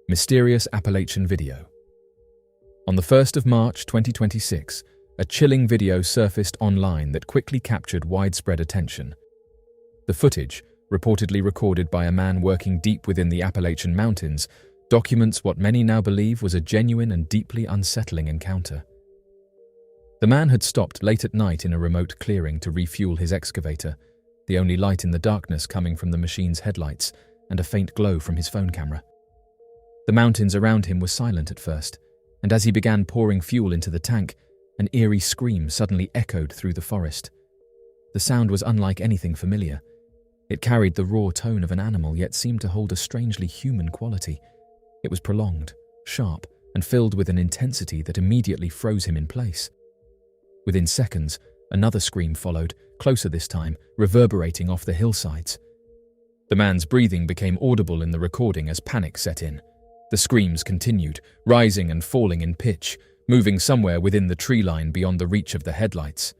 Mysterious Appalachian Video. On the 1st of March 2026, a chilling video surfaced online that quickly captured widespread attention. The footage, reportedly recorded by a man working deep within the Appalachian Mountains, documents what many now believe was a genuine and deeply unsettling encounter. The man had stopped late at night in a remote clearing to refuel his excavator, the only light in the darkness coming from the machine's headlights and a faint glow from his phone camera. The mountains around him were silent at first, and as he began pouring fuel into the tank, an eerie scream suddenly echoed through the forest. The sound was unlike anything familiar. It carried the raw tone of an animal, yet seemed to hold a strangely human quality. It was prolonged, sharp, and filled with an intensity that immediately froze him in place. Within seconds, another scream followed, closer this time, reverberating off the hillsides. The man's breathing became audible in the recording as panic set in. The screams continued, rising and falling in pitch, moving somewhere within the tree line beyond the reach of the headlights.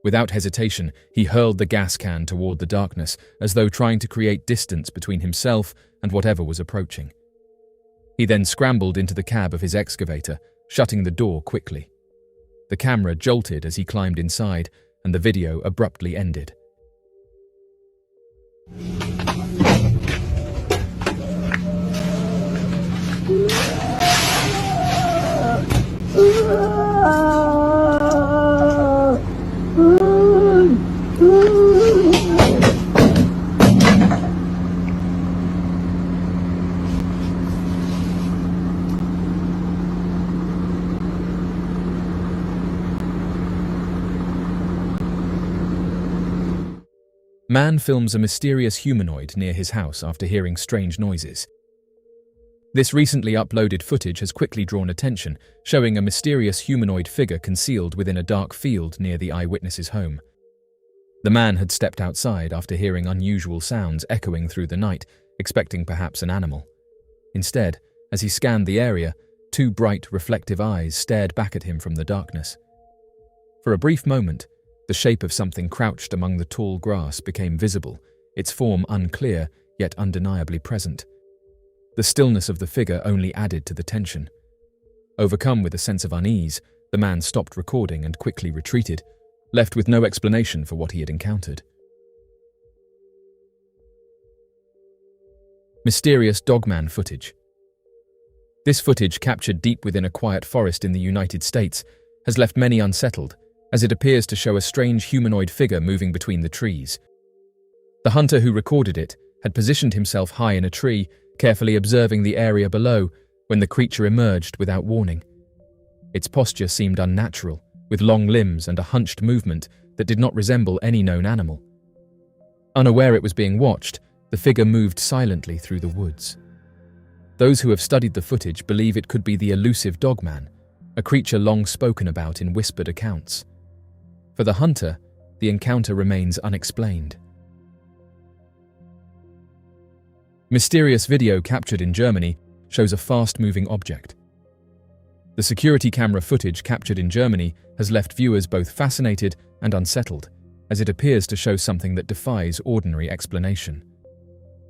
Without hesitation, he hurled the gas can toward the darkness, as though trying to create distance between himself and whatever was approaching. He then scrambled into the cab of his excavator, shutting the door quickly. The camera jolted as he climbed inside, and the video abruptly ended. Man films a mysterious humanoid near his house after hearing strange noises. This recently uploaded footage has quickly drawn attention, showing a mysterious humanoid figure concealed within a dark field near the eyewitness's home. The man had stepped outside after hearing unusual sounds echoing through the night, expecting perhaps an animal. Instead, as he scanned the area, two bright, reflective eyes stared back at him from the darkness. For a brief moment, the shape of something crouched among the tall grass became visible, its form unclear, yet undeniably present. The stillness of the figure only added to the tension. Overcome with a sense of unease, the man stopped recording and quickly retreated, left with no explanation for what he had encountered. Mysterious dogman footage. This footage, captured deep within a quiet forest in the United States, has left many unsettled, as it appears to show a strange humanoid figure moving between the trees. The hunter who recorded it had positioned himself high in a tree, carefully observing the area below, when the creature emerged without warning. Its posture seemed unnatural, with long limbs and a hunched movement that did not resemble any known animal. Unaware it was being watched, the figure moved silently through the woods. Those who have studied the footage believe it could be the elusive dogman, a creature long spoken about in whispered accounts. For the hunter, the encounter remains unexplained. Mysterious video captured in Germany shows a fast-moving object. The security camera footage captured in Germany has left viewers both fascinated and unsettled, as it appears to show something that defies ordinary explanation.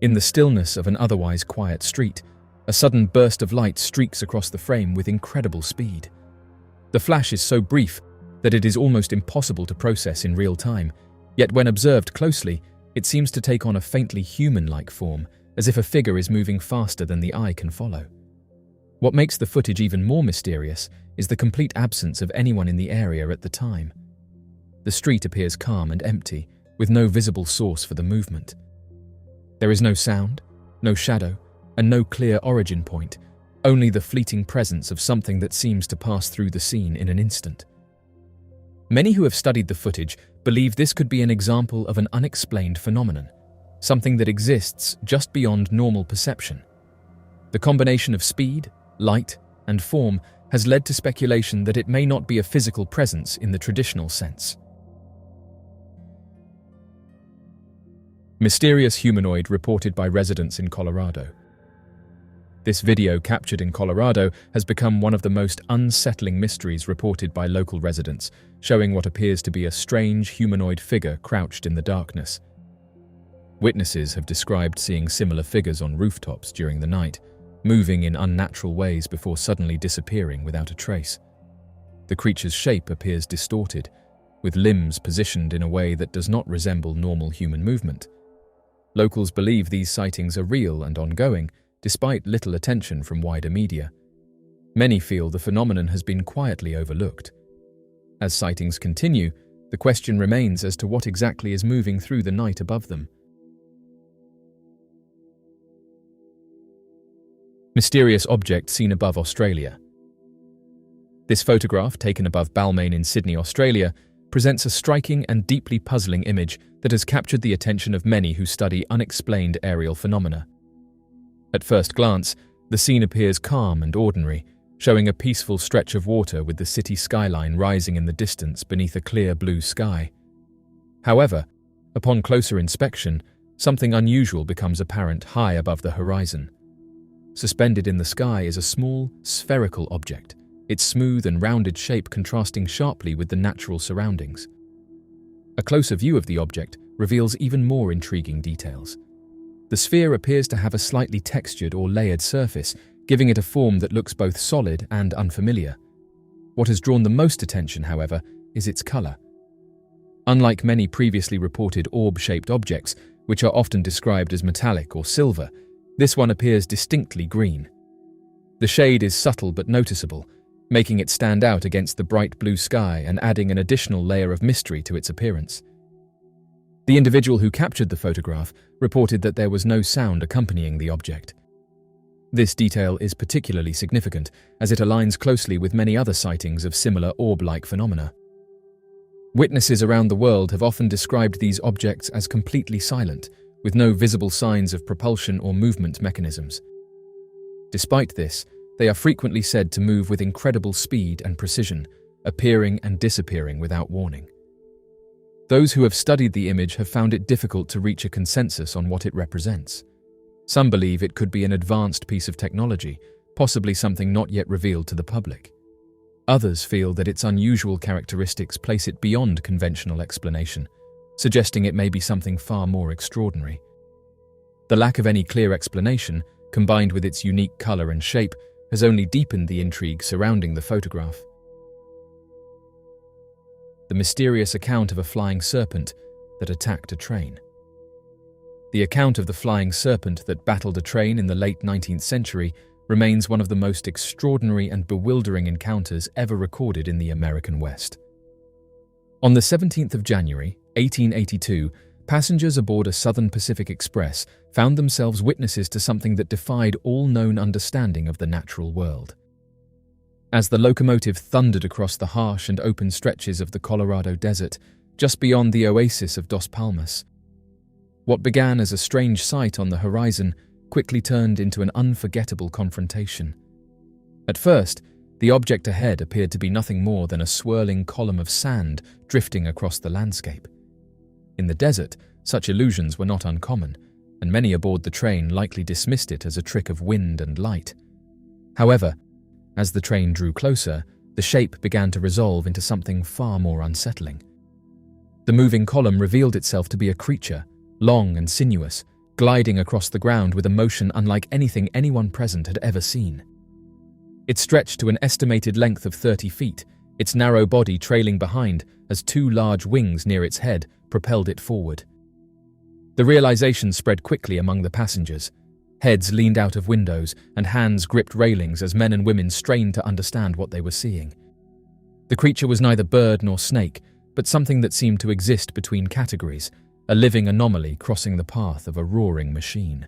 In the stillness of an otherwise quiet street, a sudden burst of light streaks across the frame with incredible speed. The flash is so brief that it is almost impossible to process in real time, yet when observed closely, it seems to take on a faintly human-like form, as if a figure is moving faster than the eye can follow. What makes the footage even more mysterious is the complete absence of anyone in the area at the time. The street appears calm and empty, with no visible source for the movement. There is no sound, no shadow, and no clear origin point, only the fleeting presence of something that seems to pass through the scene in an instant. Many who have studied the footage believe this could be an example of an unexplained phenomenon, something that exists just beyond normal perception. The combination of speed, light, and form has led to speculation that it may not be a physical presence in the traditional sense. Mysterious humanoid reported by residents in Colorado. This video, captured in Colorado, has become one of the most unsettling mysteries reported by local residents, showing what appears to be a strange humanoid figure crouched in the darkness. Witnesses have described seeing similar figures on rooftops during the night, moving in unnatural ways before suddenly disappearing without a trace. The creature's shape appears distorted, with limbs positioned in a way that does not resemble normal human movement. Locals believe these sightings are real and ongoing, despite little attention from wider media. Many feel the phenomenon has been quietly overlooked. As sightings continue, the question remains as to what exactly is moving through the night above them. Mysterious object seen above Australia. This photograph, taken above Balmain in Sydney, Australia, presents a striking and deeply puzzling image that has captured the attention of many who study unexplained aerial phenomena. At first glance, the scene appears calm and ordinary, showing a peaceful stretch of water with the city skyline rising in the distance beneath a clear blue sky. However, upon closer inspection, something unusual becomes apparent high above the horizon. Suspended in the sky is a small, spherical object, its smooth and rounded shape contrasting sharply with the natural surroundings. A closer view of the object reveals even more intriguing details. The sphere appears to have a slightly textured or layered surface, giving it a form that looks both solid and unfamiliar. What has drawn the most attention, however, is its color. Unlike many previously reported orb-shaped objects, which are often described as metallic or silver, this one appears distinctly green. The shade is subtle but noticeable, making it stand out against the bright blue sky and adding an additional layer of mystery to its appearance. The individual who captured the photograph reported that there was no sound accompanying the object. This detail is particularly significant as it aligns closely with many other sightings of similar orb-like phenomena. Witnesses around the world have often described these objects as completely silent, with no visible signs of propulsion or movement mechanisms. Despite this, they are frequently said to move with incredible speed and precision, appearing and disappearing without warning. Those who have studied the image have found it difficult to reach a consensus on what it represents. Some believe it could be an advanced piece of technology, possibly something not yet revealed to the public. Others feel that its unusual characteristics place it beyond conventional explanation, suggesting it may be something far more extraordinary. The lack of any clear explanation, combined with its unique color and shape, has only deepened the intrigue surrounding the photograph. The mysterious account of a flying serpent that attacked a train. The account of the flying serpent that battled a train in the late 19th century remains one of the most extraordinary and bewildering encounters ever recorded in the American West. On the 17th of January, 1882, passengers aboard a Southern Pacific Express found themselves witnesses to something that defied all known understanding of the natural world. As the locomotive thundered across the harsh and open stretches of the Colorado Desert, just beyond the oasis of Dos Palmas, what began as a strange sight on the horizon quickly turned into an unforgettable confrontation. At first, the object ahead appeared to be nothing more than a swirling column of sand drifting across the landscape. In the desert, such illusions were not uncommon, and many aboard the train likely dismissed it as a trick of wind and light. However, as the train drew closer, the shape began to resolve into something far more unsettling. The moving column revealed itself to be a creature, long and sinuous, gliding across the ground with a motion unlike anything anyone present had ever seen. It stretched to an estimated length of 30 feet, its narrow body trailing behind as two large wings near its head propelled it forward. The realization spread quickly among the passengers. Heads leaned out of windows and hands gripped railings as men and women strained to understand what they were seeing. The creature was neither bird nor snake, but something that seemed to exist between categories, a living anomaly crossing the path of a roaring machine.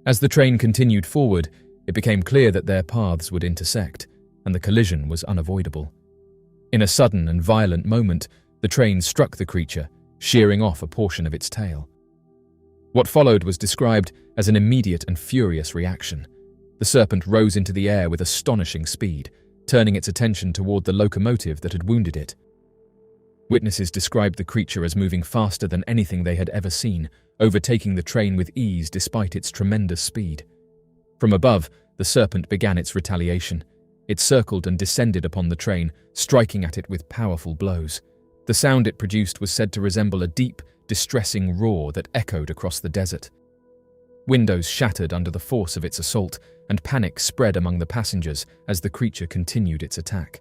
As the train continued forward, it became clear that their paths would intersect, and the collision was unavoidable. In a sudden and violent moment, the train struck the creature, shearing off a portion of its tail. What followed was described as an immediate and furious reaction. The serpent rose into the air with astonishing speed, turning its attention toward the locomotive that had wounded it. Witnesses described the creature as moving faster than anything they had ever seen, overtaking the train with ease despite its tremendous speed. From above, the serpent began its retaliation. It circled and descended upon the train, striking at it with powerful blows. The sound it produced was said to resemble a deep, distressing roar that echoed across the desert. Windows shattered under the force of its assault, and panic spread among the passengers as the creature continued its attack.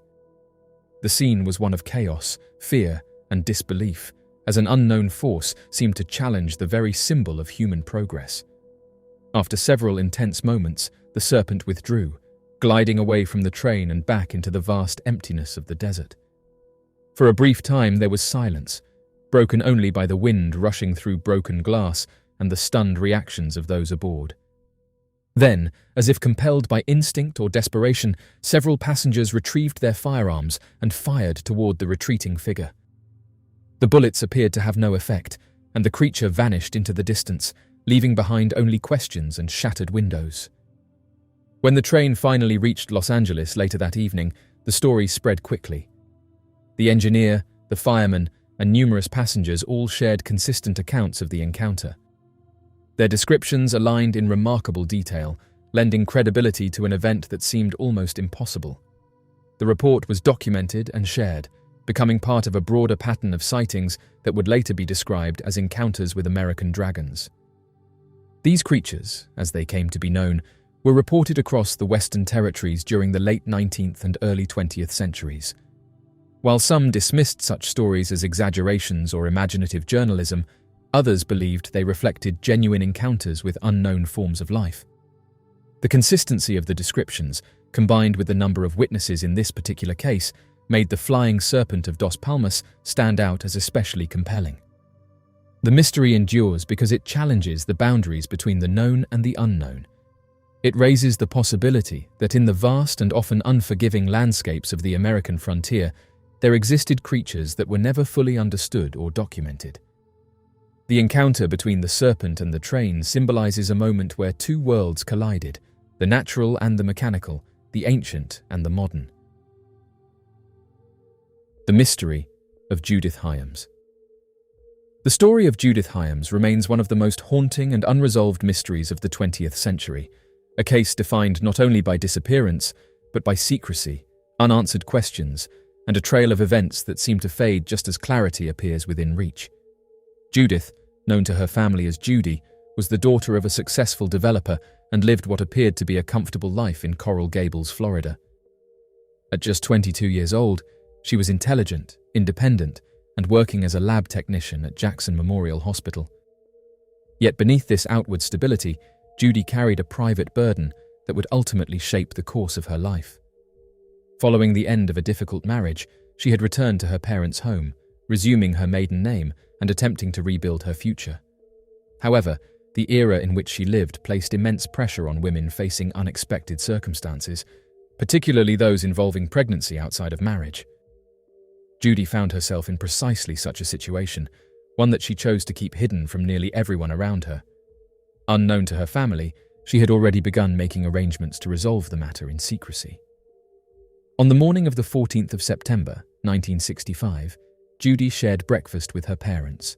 The scene was one of chaos, fear, and disbelief, as an unknown force seemed to challenge the very symbol of human progress. After several intense moments, the serpent withdrew, gliding away from the train and back into the vast emptiness of the desert. For a brief time there was silence, broken only by the wind rushing through broken glass and the stunned reactions of those aboard. Then, as if compelled by instinct or desperation, several passengers retrieved their firearms and fired toward the retreating figure. The bullets appeared to have no effect, and the creature vanished into the distance, leaving behind only questions and shattered windows. When the train finally reached Los Angeles later that evening, the story spread quickly. The engineer, the fireman, and numerous passengers all shared consistent accounts of the encounter. Their descriptions aligned in remarkable detail, lending credibility to an event that seemed almost impossible. The report was documented and shared, becoming part of a broader pattern of sightings that would later be described as encounters with American dragons. These creatures, as they came to be known, were reported across the Western territories during the late 19th and early 20th centuries. While some dismissed such stories as exaggerations or imaginative journalism, others believed they reflected genuine encounters with unknown forms of life. The consistency of the descriptions, combined with the number of witnesses in this particular case, made the flying serpent of Dos Palmas stand out as especially compelling. The mystery endures because it challenges the boundaries between the known and the unknown. It raises the possibility that in the vast and often unforgiving landscapes of the American frontier, there existed creatures that were never fully understood or documented. The encounter between the serpent and the train symbolizes a moment where two worlds collided, the natural and the mechanical, the ancient and the modern. The mystery of Judith Hyams. The story of Judith Hyams remains one of the most haunting and unresolved mysteries of the 20th century, a case defined not only by disappearance, but by secrecy, unanswered questions, and a trail of events that seem to fade just as clarity appears within reach. Judith, known to her family as Judy, was the daughter of a successful developer and lived what appeared to be a comfortable life in Coral Gables, Florida. At just 22 years old, she was intelligent, independent, and working as a lab technician at Jackson Memorial Hospital. Yet beneath this outward stability, Judy carried a private burden that would ultimately shape the course of her life. Following the end of a difficult marriage, she had returned to her parents' home, resuming her maiden name and attempting to rebuild her future. However, the era in which she lived placed immense pressure on women facing unexpected circumstances, particularly those involving pregnancy outside of marriage. Judy found herself in precisely such a situation, one that she chose to keep hidden from nearly everyone around her. Unknown to her family, she had already begun making arrangements to resolve the matter in secrecy. On the morning of the 14th of September, 1965, Judy shared breakfast with her parents.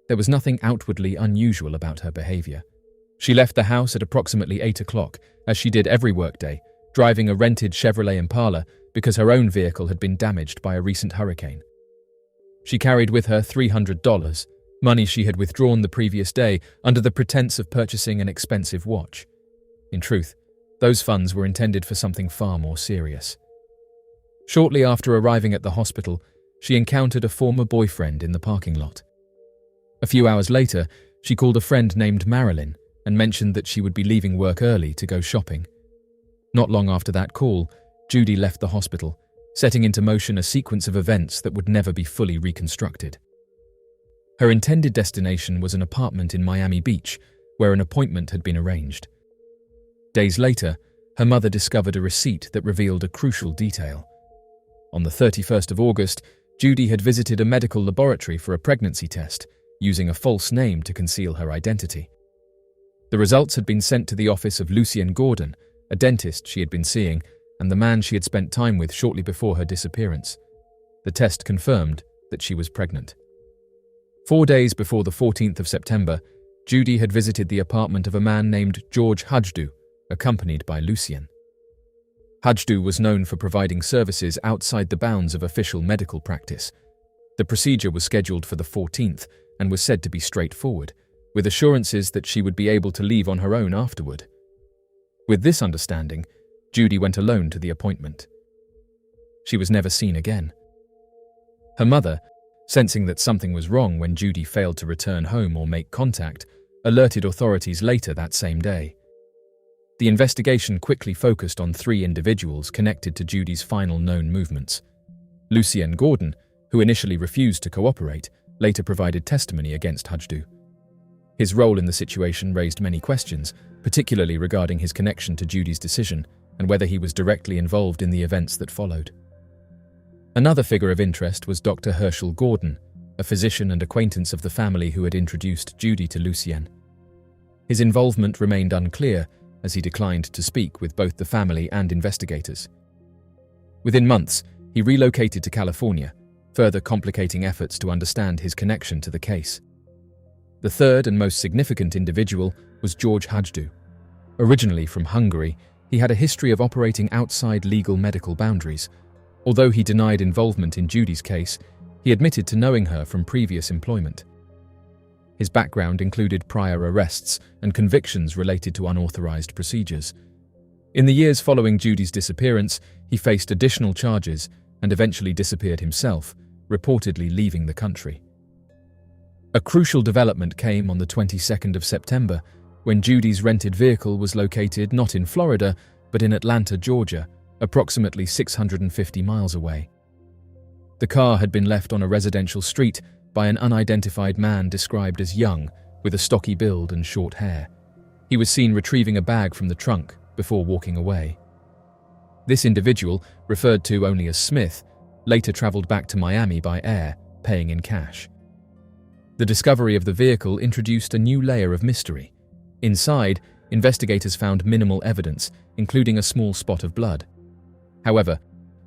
There was nothing outwardly unusual about her behavior. She left the house at approximately 8 o'clock, as she did every workday, driving a rented Chevrolet Impala because her own vehicle had been damaged by a recent hurricane. She carried with her $300, money she had withdrawn the previous day under the pretense of purchasing an expensive watch. In truth, those funds were intended for something far more serious. Shortly after arriving at the hospital, she encountered a former boyfriend in the parking lot. A few hours later, she called a friend named Marilyn and mentioned that she would be leaving work early to go shopping. Not long after that call, Judy left the hospital, setting into motion a sequence of events that would never be fully reconstructed. Her intended destination was an apartment in Miami Beach, where an appointment had been arranged. Days later, her mother discovered a receipt that revealed a crucial detail. On the 31st of August, Judy had visited a medical laboratory for a pregnancy test, using a false name to conceal her identity. The results had been sent to the office of Lucien Gordon, a dentist she had been seeing, and the man she had spent time with shortly before her disappearance. The test confirmed that she was pregnant. 4 days before the 14th of September, Judy had visited the apartment of a man named George Hajdu, accompanied by Lucien. Hajdu was known for providing services outside the bounds of official medical practice. The procedure was scheduled for the 14th and was said to be straightforward, with assurances that she would be able to leave on her own afterward. With this understanding, Judy went alone to the appointment. She was never seen again. Her mother, sensing that something was wrong when Judy failed to return home or make contact, alerted authorities later that same day. The investigation quickly focused on 3 individuals connected to Judy's final known movements. Lucien Gordon, who initially refused to cooperate, later provided testimony against Hajdu. His role in the situation raised many questions, particularly regarding his connection to Judy's decision and whether he was directly involved in the events that followed. Another figure of interest was Dr. Herschel Gordon, a physician and acquaintance of the family who had introduced Judy to Lucien. His involvement remained unclear, as he declined to speak with both the family and investigators. Within months, he relocated to California, further complicating efforts to understand his connection to the case. The third and most significant individual was George Hajdu. Originally from Hungary, he had a history of operating outside legal medical boundaries. Although he denied involvement in Judy's case, he admitted to knowing her from previous employment. His background included prior arrests and convictions related to unauthorized procedures. In the years following Judy's disappearance, he faced additional charges and eventually disappeared himself, reportedly leaving the country. A crucial development came on the 22nd of September, when Judy's rented vehicle was located not in Florida, but in Atlanta, Georgia, approximately 650 miles away. The car had been left on a residential street by an unidentified man described as young, with a stocky build and short hair. He was seen retrieving a bag from the trunk before walking away. This individual, referred to only as Smith, later traveled back to Miami by air, paying in cash. The discovery of the vehicle introduced a new layer of mystery. Inside, investigators found minimal evidence, including a small spot of blood. However,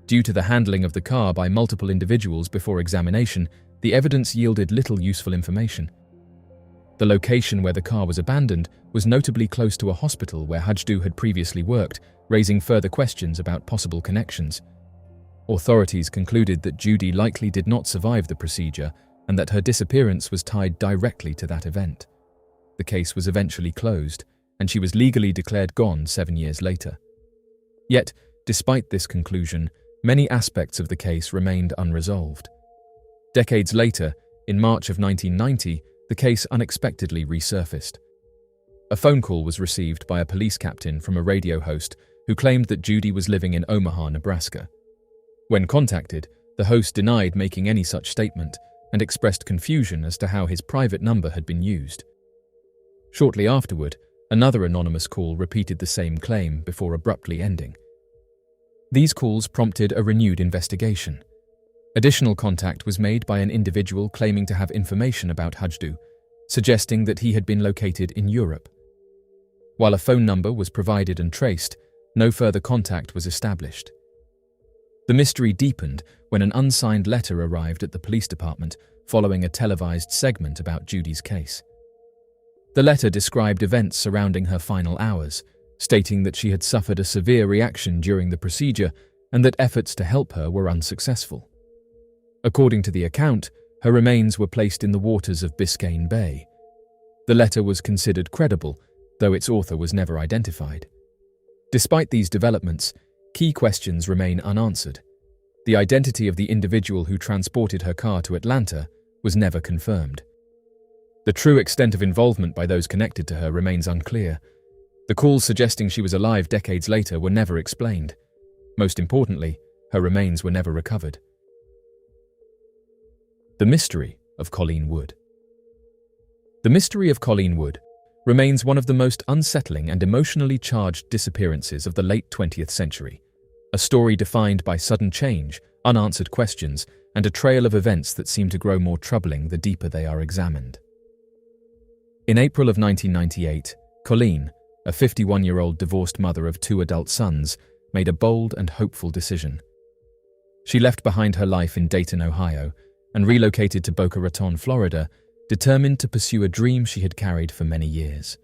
due to the handling of the car by multiple individuals before examination, the evidence yielded little useful information. The location where the car was abandoned was notably close to a hospital where Hajdu had previously worked, raising further questions about possible connections. Authorities concluded that Judy likely did not survive the procedure and that her disappearance was tied directly to that event. The case was eventually closed, and she was legally declared gone 7 years later. Yet, despite this conclusion, many aspects of the case remained unresolved. Decades later, in March of 1990, the case unexpectedly resurfaced. A phone call was received by a police captain from a radio host who claimed that Judy was living in Omaha, Nebraska. When contacted, the host denied making any such statement and expressed confusion as to how his private number had been used. Shortly afterward, another anonymous call repeated the same claim before abruptly ending. These calls prompted a renewed investigation. Additional contact was made by an individual claiming to have information about Hajdu, suggesting that he had been located in Europe. While a phone number was provided and traced, no further contact was established. The mystery deepened when an unsigned letter arrived at the police department following a televised segment about Judy's case. The letter described events surrounding her final hours, stating that she had suffered a severe reaction during the procedure and that efforts to help her were unsuccessful. According to the account, her remains were placed in the waters of Biscayne Bay. The letter was considered credible, though its author was never identified. Despite these developments, key questions remain unanswered. The identity of the individual who transported her car to Atlanta was never confirmed. The true extent of involvement by those connected to her remains unclear. The calls suggesting she was alive decades later were never explained. Most importantly, her remains were never recovered. The mystery of Colleen Wood. The mystery of Colleen Wood remains one of the most unsettling and emotionally charged disappearances of the late 20th century, a story defined by sudden change, unanswered questions, and a trail of events that seem to grow more troubling the deeper they are examined. In April of 1998, Colleen, a 51-year-old divorced mother of 2 adult sons, made a bold and hopeful decision. She left behind her life in Dayton, Ohio, and relocated to Boca Raton, Florida, determined to pursue a dream she had carried for many years.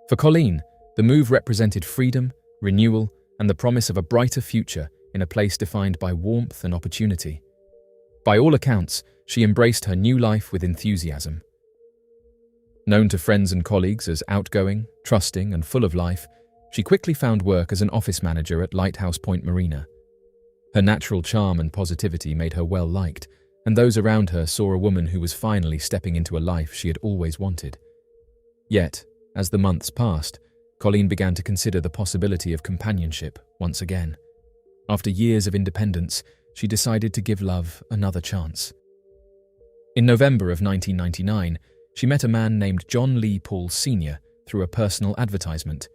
For Colleen, the move represented freedom, renewal, and the promise of a brighter future in a place defined by warmth and opportunity. By all accounts, she embraced her new life with enthusiasm. Known to friends and colleagues as outgoing, trusting, and full of life, she quickly found work as an office manager at Lighthouse Point Marina. Her natural charm and positivity made her well liked, and those around her saw a woman who was finally stepping into a life she had always wanted. Yet, as the months passed, Colleen began to consider the possibility of companionship once again. After years of independence, she decided to give love another chance. In November of 1999, she met a man named John Lee Paul Sr. through a personal advertisement.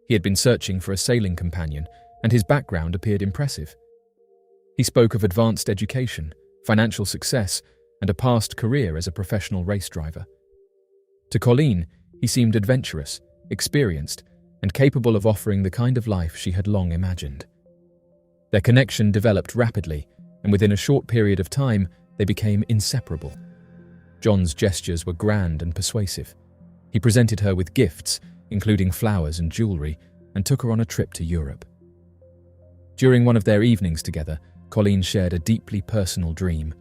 He had been searching for a sailing companion, and his background appeared impressive. He spoke of advanced education, financial success, and a past career as a professional race driver. To Colleen, he seemed adventurous, experienced, and capable of offering the kind of life she had long imagined. Their connection developed rapidly, and within a short period of time, they became inseparable. John's gestures were grand and persuasive. He presented her with gifts, including flowers and jewelry, and took her on a trip to Europe. During one of their evenings together, Colleen shared a deeply personal dream.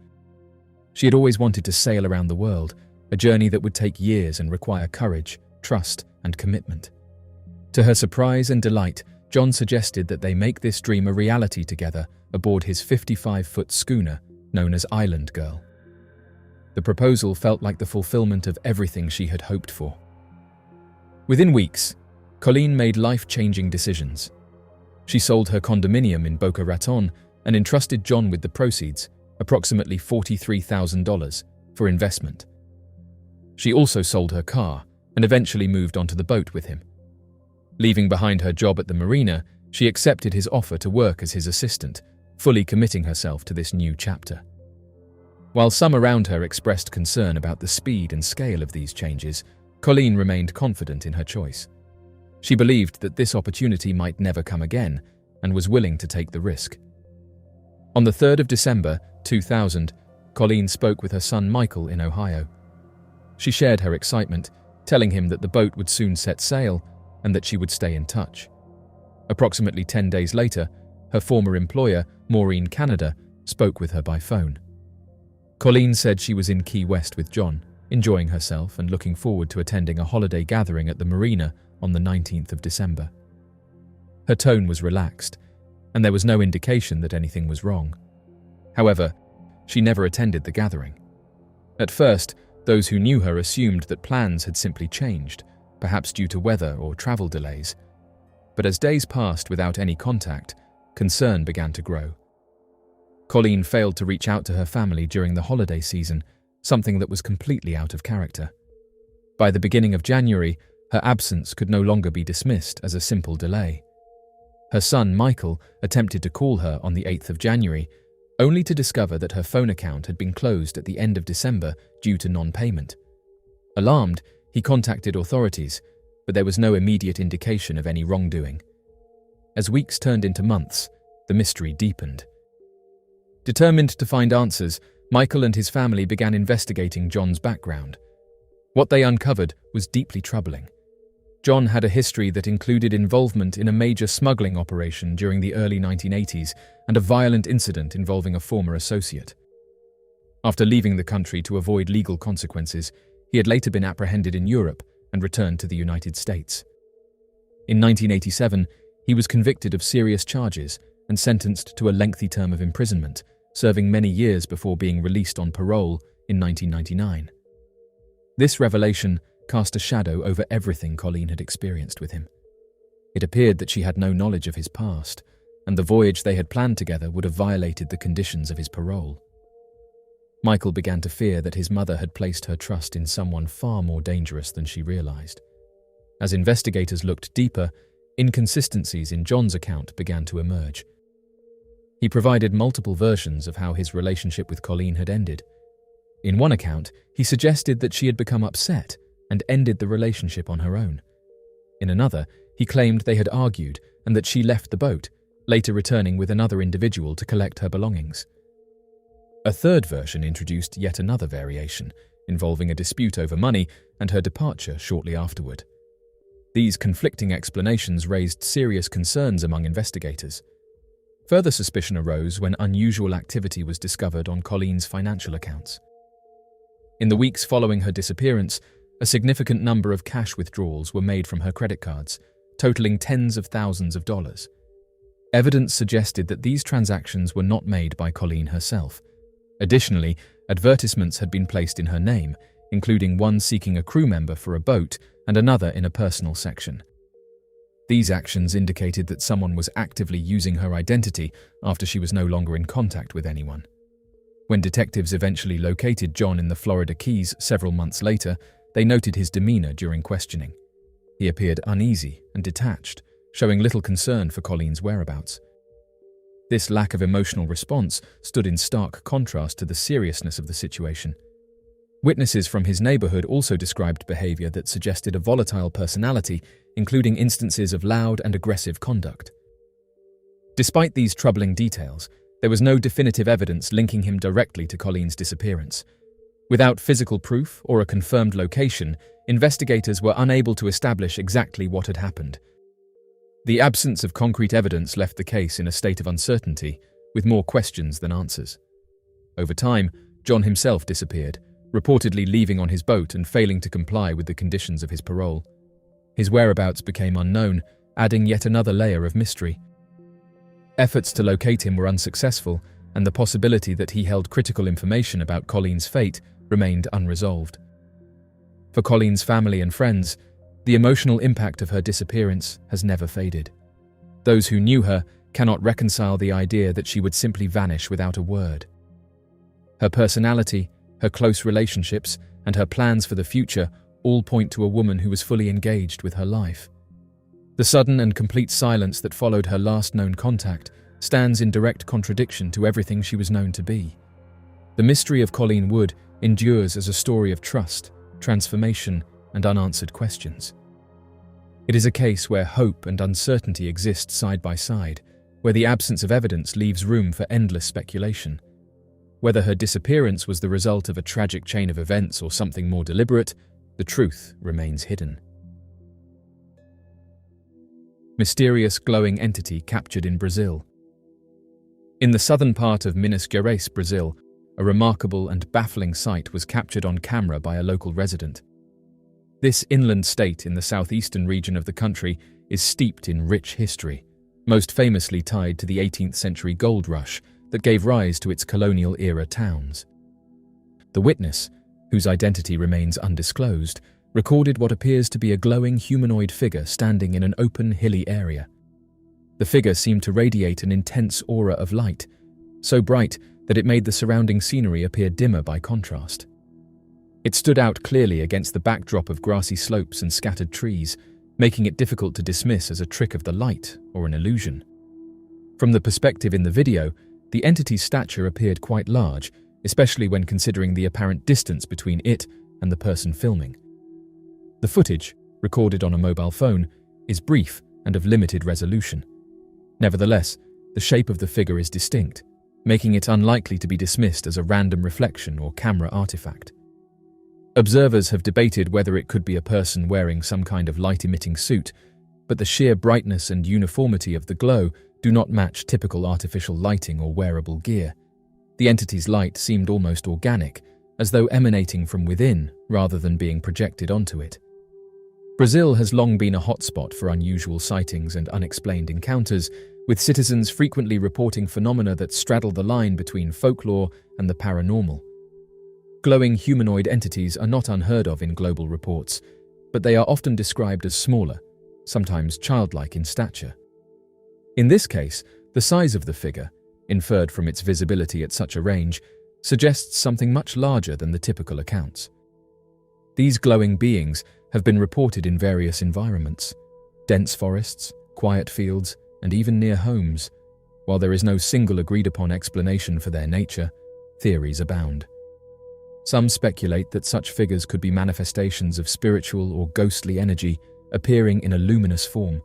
She had always wanted to sail around the world, a journey that would take years and require courage, trust, and commitment. To her surprise and delight, John suggested that they make this dream a reality together aboard his 55-foot schooner known as Island Girl. The proposal felt like the fulfillment of everything she had hoped for. Within weeks, Colleen made life-changing decisions. She sold her condominium in Boca Raton and entrusted John with the proceeds, approximately $43,000, for investment. She also sold her car and eventually moved onto the boat with him. Leaving behind her job at the marina, she accepted his offer to work as his assistant, fully committing herself to this new chapter. While some around her expressed concern about the speed and scale of these changes, Colleen remained confident in her choice. She believed that this opportunity might never come again and was willing to take the risk. On the 3rd of December, 2000, Colleen spoke with her son Michael in Ohio. She shared her excitement, telling him that the boat would soon set sail and that she would stay in touch. Approximately 10 days later, her former employer, Maureen Canada, spoke with her by phone. Colleen said she was in Key West with John, enjoying herself and looking forward to attending a holiday gathering at the marina on the 19th of December. Her tone was relaxed, and there was no indication that anything was wrong. However, she never attended the gathering. At first, those who knew her assumed that plans had simply changed, perhaps due to weather or travel delays. But as days passed without any contact, concern began to grow. Colleen failed to reach out to her family during the holiday season, something that was completely out of character. By the beginning of January, her absence could no longer be dismissed as a simple delay. Her son, Michael, attempted to call her on the 8th of January, only to discover that her phone account had been closed at the end of December due to non-payment. Alarmed, he contacted authorities, but there was no immediate indication of any wrongdoing. As weeks turned into months, the mystery deepened. Determined to find answers, Michael and his family began investigating John's background. What they uncovered was deeply troubling. John had a history that included involvement in a major smuggling operation during the early 1980s and a violent incident involving a former associate. After leaving the country to avoid legal consequences, he had later been apprehended in Europe and returned to the United States. In 1987, he was convicted of serious charges and sentenced to a lengthy term of imprisonment, serving many years before being released on parole in 1999. This revelation cast a shadow over everything Colleen had experienced with him. It appeared that she had no knowledge of his past, and the voyage they had planned together would have violated the conditions of his parole. Michael began to fear that his mother had placed her trust in someone far more dangerous than she realized. As investigators looked deeper, inconsistencies in John's account began to emerge. He provided multiple versions of how his relationship with Colleen had ended. In one account, he suggested that she had become upset and ended the relationship on her own. In another, he claimed they had argued and that she left the boat, later returning with another individual to collect her belongings. A third version introduced yet another variation, involving a dispute over money and her departure shortly afterward. These conflicting explanations raised serious concerns among investigators. Further suspicion arose when unusual activity was discovered on Colleen's financial accounts. In the weeks following her disappearance, a significant number of cash withdrawals were made from her credit cards, totaling tens of thousands of dollars. Evidence suggested that these transactions were not made by Colleen herself. Additionally, advertisements had been placed in her name, including one seeking a crew member for a boat and another in a personal section. These actions indicated that someone was actively using her identity after she was no longer in contact with anyone. When detectives eventually located John in the Florida Keys several months later, they noted his demeanor during questioning. He appeared uneasy and detached, showing little concern for Colleen's whereabouts. This lack of emotional response stood in stark contrast to the seriousness of the situation. Witnesses from his neighborhood also described behavior that suggested a volatile personality, including instances of loud and aggressive conduct. Despite these troubling details, there was no definitive evidence linking him directly to Colleen's disappearance. Without physical proof or a confirmed location, investigators were unable to establish exactly what had happened. The absence of concrete evidence left the case in a state of uncertainty, with more questions than answers. Over time, John himself disappeared, reportedly leaving on his boat and failing to comply with the conditions of his parole. His whereabouts became unknown, adding yet another layer of mystery. Efforts to locate him were unsuccessful, and the possibility that he held critical information about Colleen's fate remained unresolved. For Colleen's family and friends, the emotional impact of her disappearance has never faded. Those who knew her cannot reconcile the idea that she would simply vanish without a word. Her personality, her close relationships, and her plans for the future all point to a woman who was fully engaged with her life. The sudden and complete silence that followed her last known contact stands in direct contradiction to everything she was known to be. The mystery of Colleen Wood endures as a story of trust, transformation, and unanswered questions. It is a case where hope and uncertainty exist side by side, where the absence of evidence leaves room for endless speculation. Whether her disappearance was the result of a tragic chain of events or something more deliberate, the truth remains hidden. Mysterious glowing entity captured in Brazil. In the southern part of Minas Gerais, Brazil, a remarkable and baffling sight was captured on camera by a local resident. This inland state in the southeastern region of the country is steeped in rich history, most famously tied to the 18th century gold rush that gave rise to its colonial-era towns. The witness, whose identity remains undisclosed, recorded what appears to be a glowing humanoid figure standing in an open, hilly area. The figure seemed to radiate an intense aura of light, so bright that it made the surrounding scenery appear dimmer by contrast. It stood out clearly against the backdrop of grassy slopes and scattered trees, making it difficult to dismiss as a trick of the light or an illusion. From the perspective in the video, the entity's stature appeared quite large, especially when considering the apparent distance between it and the person filming. The footage, recorded on a mobile phone, is brief and of limited resolution. Nevertheless, the shape of the figure is distinct, making it unlikely to be dismissed as a random reflection or camera artifact. Observers have debated whether it could be a person wearing some kind of light-emitting suit, but the sheer brightness and uniformity of the glow do not match typical artificial lighting or wearable gear. The entity's light seemed almost organic, as though emanating from within rather than being projected onto it. Brazil has long been a hotspot for unusual sightings and unexplained encounters, with citizens frequently reporting phenomena that straddle the line between folklore and the paranormal. Glowing humanoid entities are not unheard of in global reports, but they are often described as smaller, sometimes childlike in stature. In this case, the size of the figure, inferred from its visibility at such a range, suggests something much larger than the typical accounts. These glowing beings have been reported in various environments: dense forests, quiet fields, and even near homes. While there is no single agreed-upon explanation for their nature, theories abound. Some speculate that such figures could be manifestations of spiritual or ghostly energy appearing in a luminous form.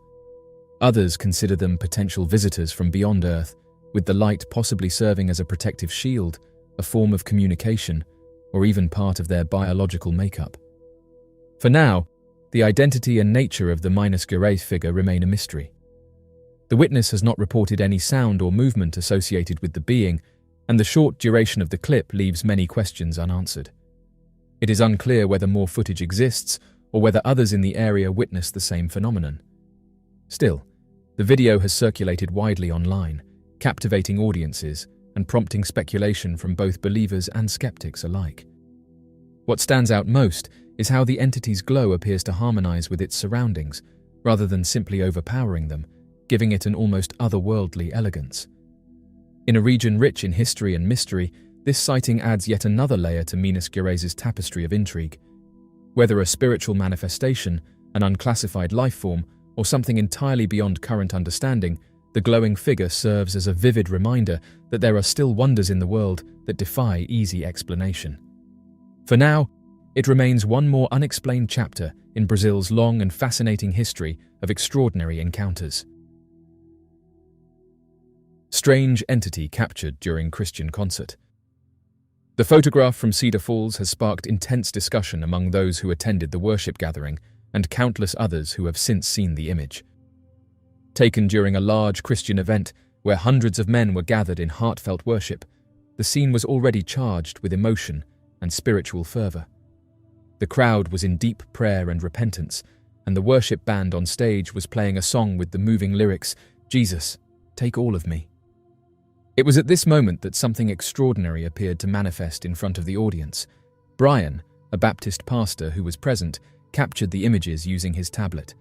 Others consider them potential visitors from beyond Earth, with the light possibly serving as a protective shield, a form of communication, or even part of their biological makeup. For now, the identity and nature of the Minas Gerais figure remain a mystery. The witness has not reported any sound or movement associated with the being, and the short duration of the clip leaves many questions unanswered. It is unclear whether more footage exists or whether others in the area witnessed the same phenomenon. Still, the video has circulated widely online, captivating audiences and prompting speculation from both believers and skeptics alike. What stands out most is how the entity's glow appears to harmonize with its surroundings, rather than simply overpowering them, giving it an almost otherworldly elegance. In a region rich in history and mystery, this sighting adds yet another layer to Minas Gerais' tapestry of intrigue. Whether a spiritual manifestation, an unclassified life form, or something entirely beyond current understanding, the glowing figure serves as a vivid reminder that there are still wonders in the world that defy easy explanation. For now, it remains one more unexplained chapter in Brazil's long and fascinating history of extraordinary encounters. Strange entity captured during Christian concert. The photograph from Cedar Falls has sparked intense discussion among those who attended the worship gathering and countless others who have since seen the image. Taken during a large Christian event where hundreds of men were gathered in heartfelt worship, the scene was already charged with emotion and spiritual fervor. The crowd was in deep prayer and repentance, and the worship band on stage was playing a song with the moving lyrics, "Jesus, take all of me." It was at this moment that something extraordinary appeared to manifest in front of the audience. Brian, a Baptist pastor who was present, captured the images using his tablet.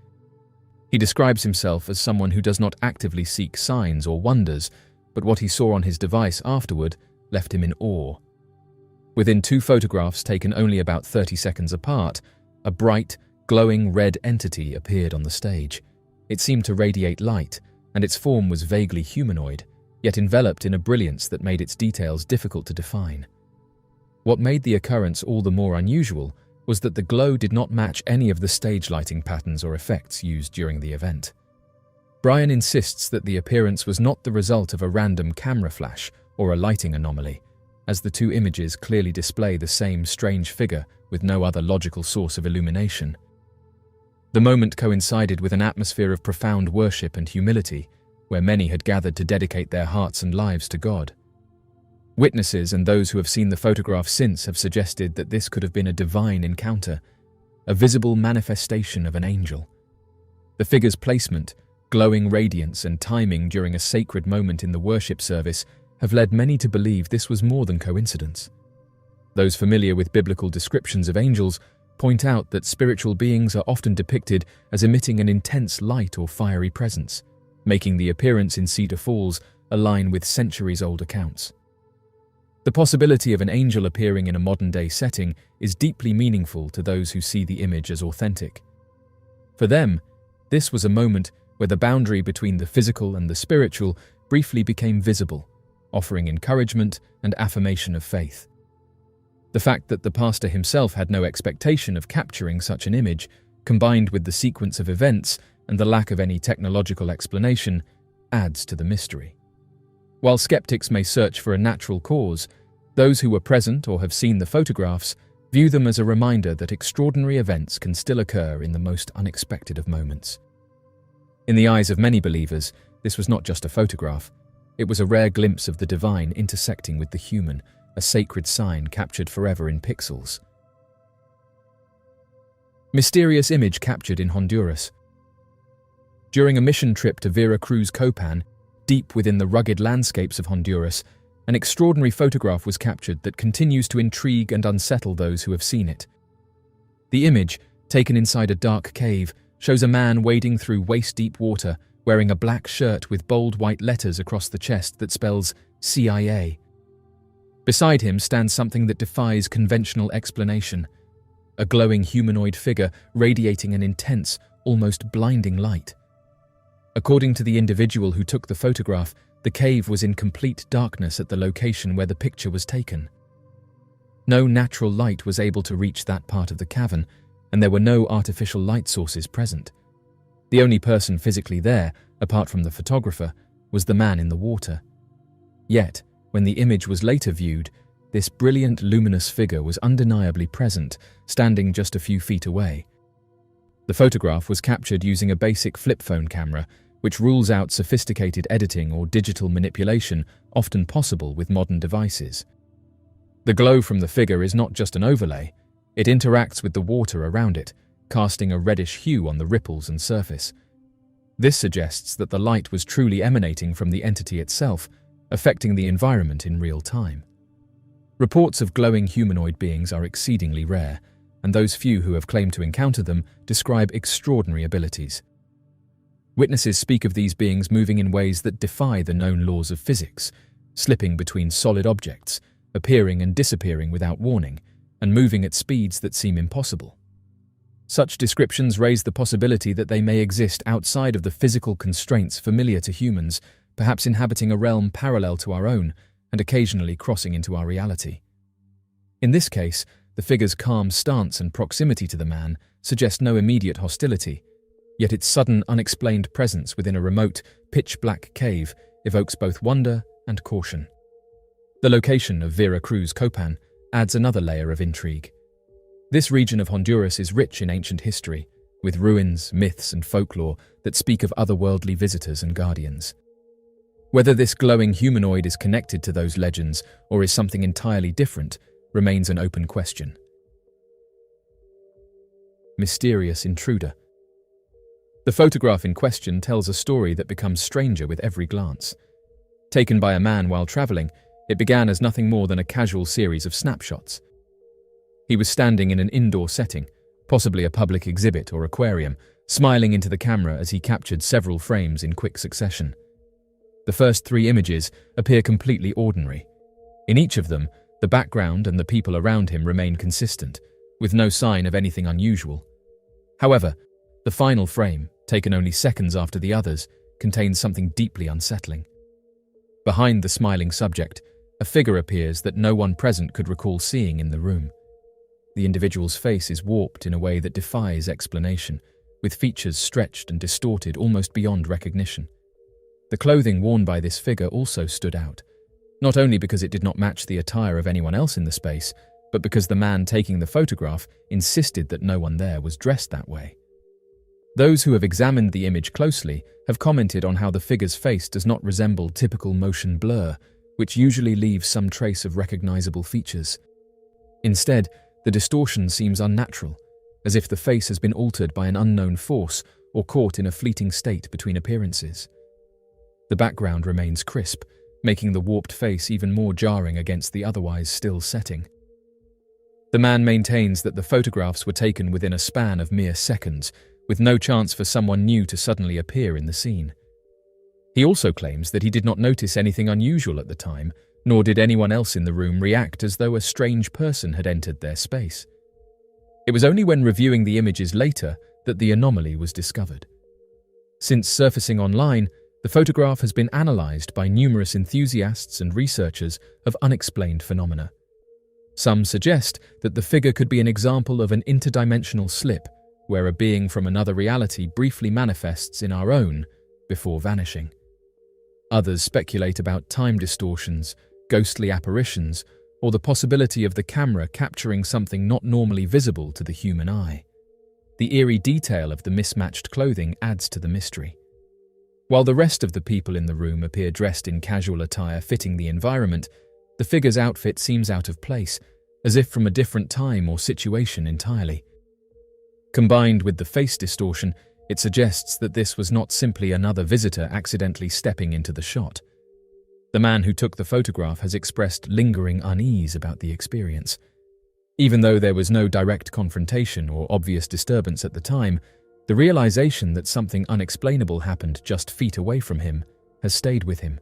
He describes himself as someone who does not actively seek signs or wonders, but what he saw on his device afterward left him in awe. Within two photographs taken only about 30 seconds apart, a bright, glowing red entity appeared on the stage. It seemed to radiate light, and its form was vaguely humanoid, yet enveloped in a brilliance that made its details difficult to define. What made the occurrence all the more unusual was that the glow did not match any of the stage lighting patterns or effects used during the event. Brian insists that the appearance was not the result of a random camera flash or a lighting anomaly, as the two images clearly display the same strange figure with no other logical source of illumination. The moment coincided with an atmosphere of profound worship and humility, where many had gathered to dedicate their hearts and lives to God. Witnesses and those who have seen the photograph since have suggested that this could have been a divine encounter, a visible manifestation of an angel. The figure's placement, glowing radiance, and timing during a sacred moment in the worship service have led many to believe this was more than coincidence. Those familiar with biblical descriptions of angels point out that spiritual beings are often depicted as emitting an intense light or fiery presence, making the appearance in Cedar Falls align with centuries-old accounts. The possibility of an angel appearing in a modern-day setting is deeply meaningful to those who see the image as authentic. For them, this was a moment where the boundary between the physical and the spiritual briefly became visible, offering encouragement and affirmation of faith. The fact that the pastor himself had no expectation of capturing such an image, combined with the sequence of events and the lack of any technological explanation, adds to the mystery. While skeptics may search for a natural cause, those who were present or have seen the photographs view them as a reminder that extraordinary events can still occur in the most unexpected of moments. In the eyes of many believers, this was not just a photograph. It was a rare glimpse of the divine intersecting with the human, a sacred sign captured forever in pixels. Mysterious image captured in Honduras. During a mission trip to Veracruz, Copan, deep within the rugged landscapes of Honduras, an extraordinary photograph was captured that continues to intrigue and unsettle those who have seen it. The image, taken inside a dark cave, shows a man wading through waist-deep water, wearing a black shirt with bold white letters across the chest that spells CIA. Beside him stands something that defies conventional explanation, a glowing humanoid figure radiating an intense, almost blinding light. According to the individual who took the photograph, the cave was in complete darkness at the location where the picture was taken. No natural light was able to reach that part of the cavern, and there were no artificial light sources present. The only person physically there, apart from the photographer, was the man in the water. Yet, when the image was later viewed, this brilliant luminous figure was undeniably present, standing just a few feet away. The photograph was captured using a basic flip phone camera, which rules out sophisticated editing or digital manipulation often possible with modern devices. The glow from the figure is not just an overlay, It interacts with the water around it, casting a reddish hue on the ripples and surface. This suggests that the light was truly emanating from the entity itself, affecting the environment in real time. Reports of glowing humanoid beings are exceedingly rare, and those few who have claimed to encounter them describe extraordinary abilities. Witnesses speak of these beings moving in ways that defy the known laws of physics, slipping between solid objects, appearing and disappearing without warning, and moving at speeds that seem impossible. Such descriptions raise the possibility that they may exist outside of the physical constraints familiar to humans, perhaps inhabiting a realm parallel to our own and occasionally crossing into our reality. In this case, the figure's calm stance and proximity to the man suggest no immediate hostility, yet its sudden, unexplained presence within a remote, pitch-black cave evokes both wonder and caution. The location of Vera Cruz Copan adds another layer of intrigue. This region of Honduras is rich in ancient history, with ruins, myths, and folklore that speak of otherworldly visitors and guardians. Whether this glowing humanoid is connected to those legends or is something entirely different remains an open question. Mysterious intruder. The photograph in question tells a story that becomes stranger with every glance. Taken by a man while traveling, it began as nothing more than a casual series of snapshots. He was standing in an indoor setting, possibly a public exhibit or aquarium, smiling into the camera as he captured several frames in quick succession. The first 3 images appear completely ordinary. In each of them, the background and the people around him remain consistent, with no sign of anything unusual. However, the final frame, taken only seconds after the others, contains something deeply unsettling. Behind the smiling subject, a figure appears that no one present could recall seeing in the room. The individual's face is warped in a way that defies explanation, with features stretched and distorted almost beyond recognition. The clothing worn by this figure also stood out, not only because it did not match the attire of anyone else in the space, but because the man taking the photograph insisted that no one there was dressed that way. Those who have examined the image closely have commented on how the figure's face does not resemble typical motion blur, which usually leaves some trace of recognizable features. Instead, the distortion seems unnatural, as if the face has been altered by an unknown force or caught in a fleeting state between appearances. The background remains crisp, making the warped face even more jarring against the otherwise still setting. The man maintains that the photographs were taken within a span of mere seconds, with no chance for someone new to suddenly appear in the scene. He also claims that he did not notice anything unusual at the time, nor did anyone else in the room react as though a strange person had entered their space. It was only when reviewing the images later that the anomaly was discovered. Since surfacing online, the photograph has been analyzed by numerous enthusiasts and researchers of unexplained phenomena. Some suggest that the figure could be an example of an interdimensional slip, where a being from another reality briefly manifests in our own before vanishing. Others speculate about time distortions, ghostly apparitions, or the possibility of the camera capturing something not normally visible to the human eye. The eerie detail of the mismatched clothing adds to the mystery. While the rest of the people in the room appear dressed in casual attire fitting the environment, the figure's outfit seems out of place, as if from a different time or situation entirely. Combined with the face distortion, it suggests that this was not simply another visitor accidentally stepping into the shot. The man who took the photograph has expressed lingering unease about the experience. Even though there was no direct confrontation or obvious disturbance at the time, the realization that something unexplainable happened just feet away from him has stayed with him.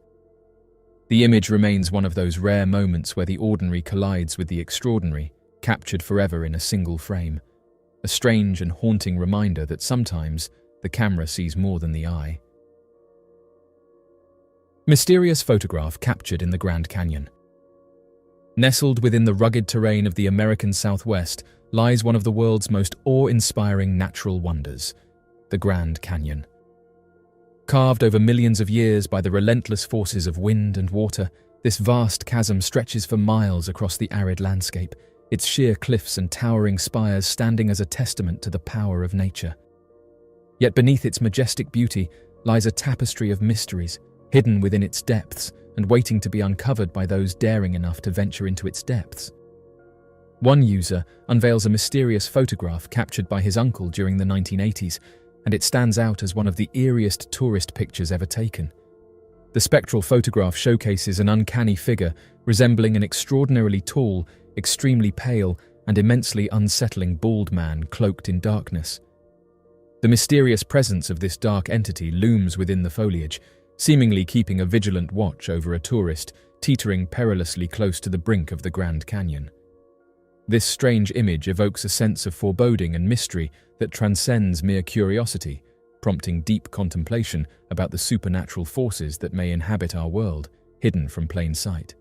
The image remains one of those rare moments where the ordinary collides with the extraordinary, captured forever in a single frame. A strange and haunting reminder that sometimes the camera sees more than the eye. Mysterious photograph captured in the Grand Canyon. Nestled within the rugged terrain of the American Southwest lies one of the world's most awe-inspiring natural wonders, the Grand Canyon. Carved over millions of years by the relentless forces of wind and water, this vast chasm stretches for miles across the arid landscape, its sheer cliffs and towering spires standing as a testament to the power of nature. Yet beneath its majestic beauty lies a tapestry of mysteries, hidden within its depths and waiting to be uncovered by those daring enough to venture into its depths. One user unveils a mysterious photograph captured by his uncle during the 1980s, and it stands out as one of the eeriest tourist pictures ever taken. The spectral photograph showcases an uncanny figure resembling an extraordinarily tall, extremely pale, and immensely unsettling bald man cloaked in darkness. The mysterious presence of this dark entity looms within the foliage, seemingly keeping a vigilant watch over a tourist teetering perilously close to the brink of the Grand Canyon. This strange image evokes a sense of foreboding and mystery that transcends mere curiosity, prompting deep contemplation about the supernatural forces that may inhabit our world, hidden from plain sight.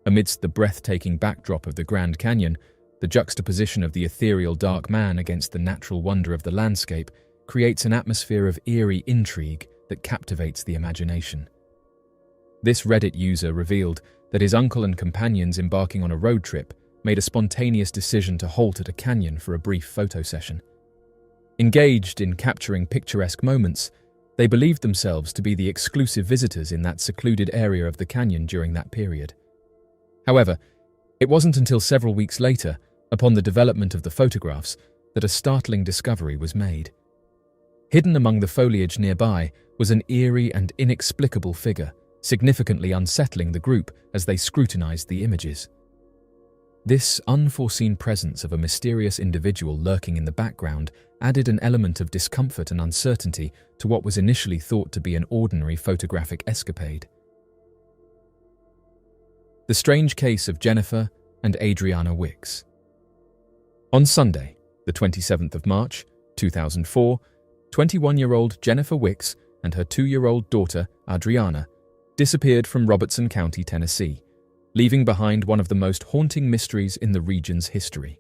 Amidst the breathtaking backdrop of the Grand Canyon, the juxtaposition of the ethereal dark man against the natural wonder of the landscape creates an atmosphere of eerie intrigue that captivates the imagination. This Reddit user revealed that his uncle and companions embarking on a road trip made a spontaneous decision to halt at a canyon for a brief photo session. Engaged in capturing picturesque moments, they believed themselves to be the exclusive visitors in that secluded area of the canyon during that period. However, it wasn't until several weeks later, upon the development of the photographs, that a startling discovery was made. Hidden among the foliage nearby was an eerie and inexplicable figure, significantly unsettling the group as they scrutinized the images. This unforeseen presence of a mysterious individual lurking in the background added an element of discomfort and uncertainty to what was initially thought to be an ordinary photographic escapade. The strange case of Jennifer and Adriana Wix. On Sunday, the 27th of March, 2004, 21-year-old Jennifer Wix and her 2-year-old daughter, Adriana, disappeared from Robertson County, Tennessee, leaving behind one of the most haunting mysteries in the region's history.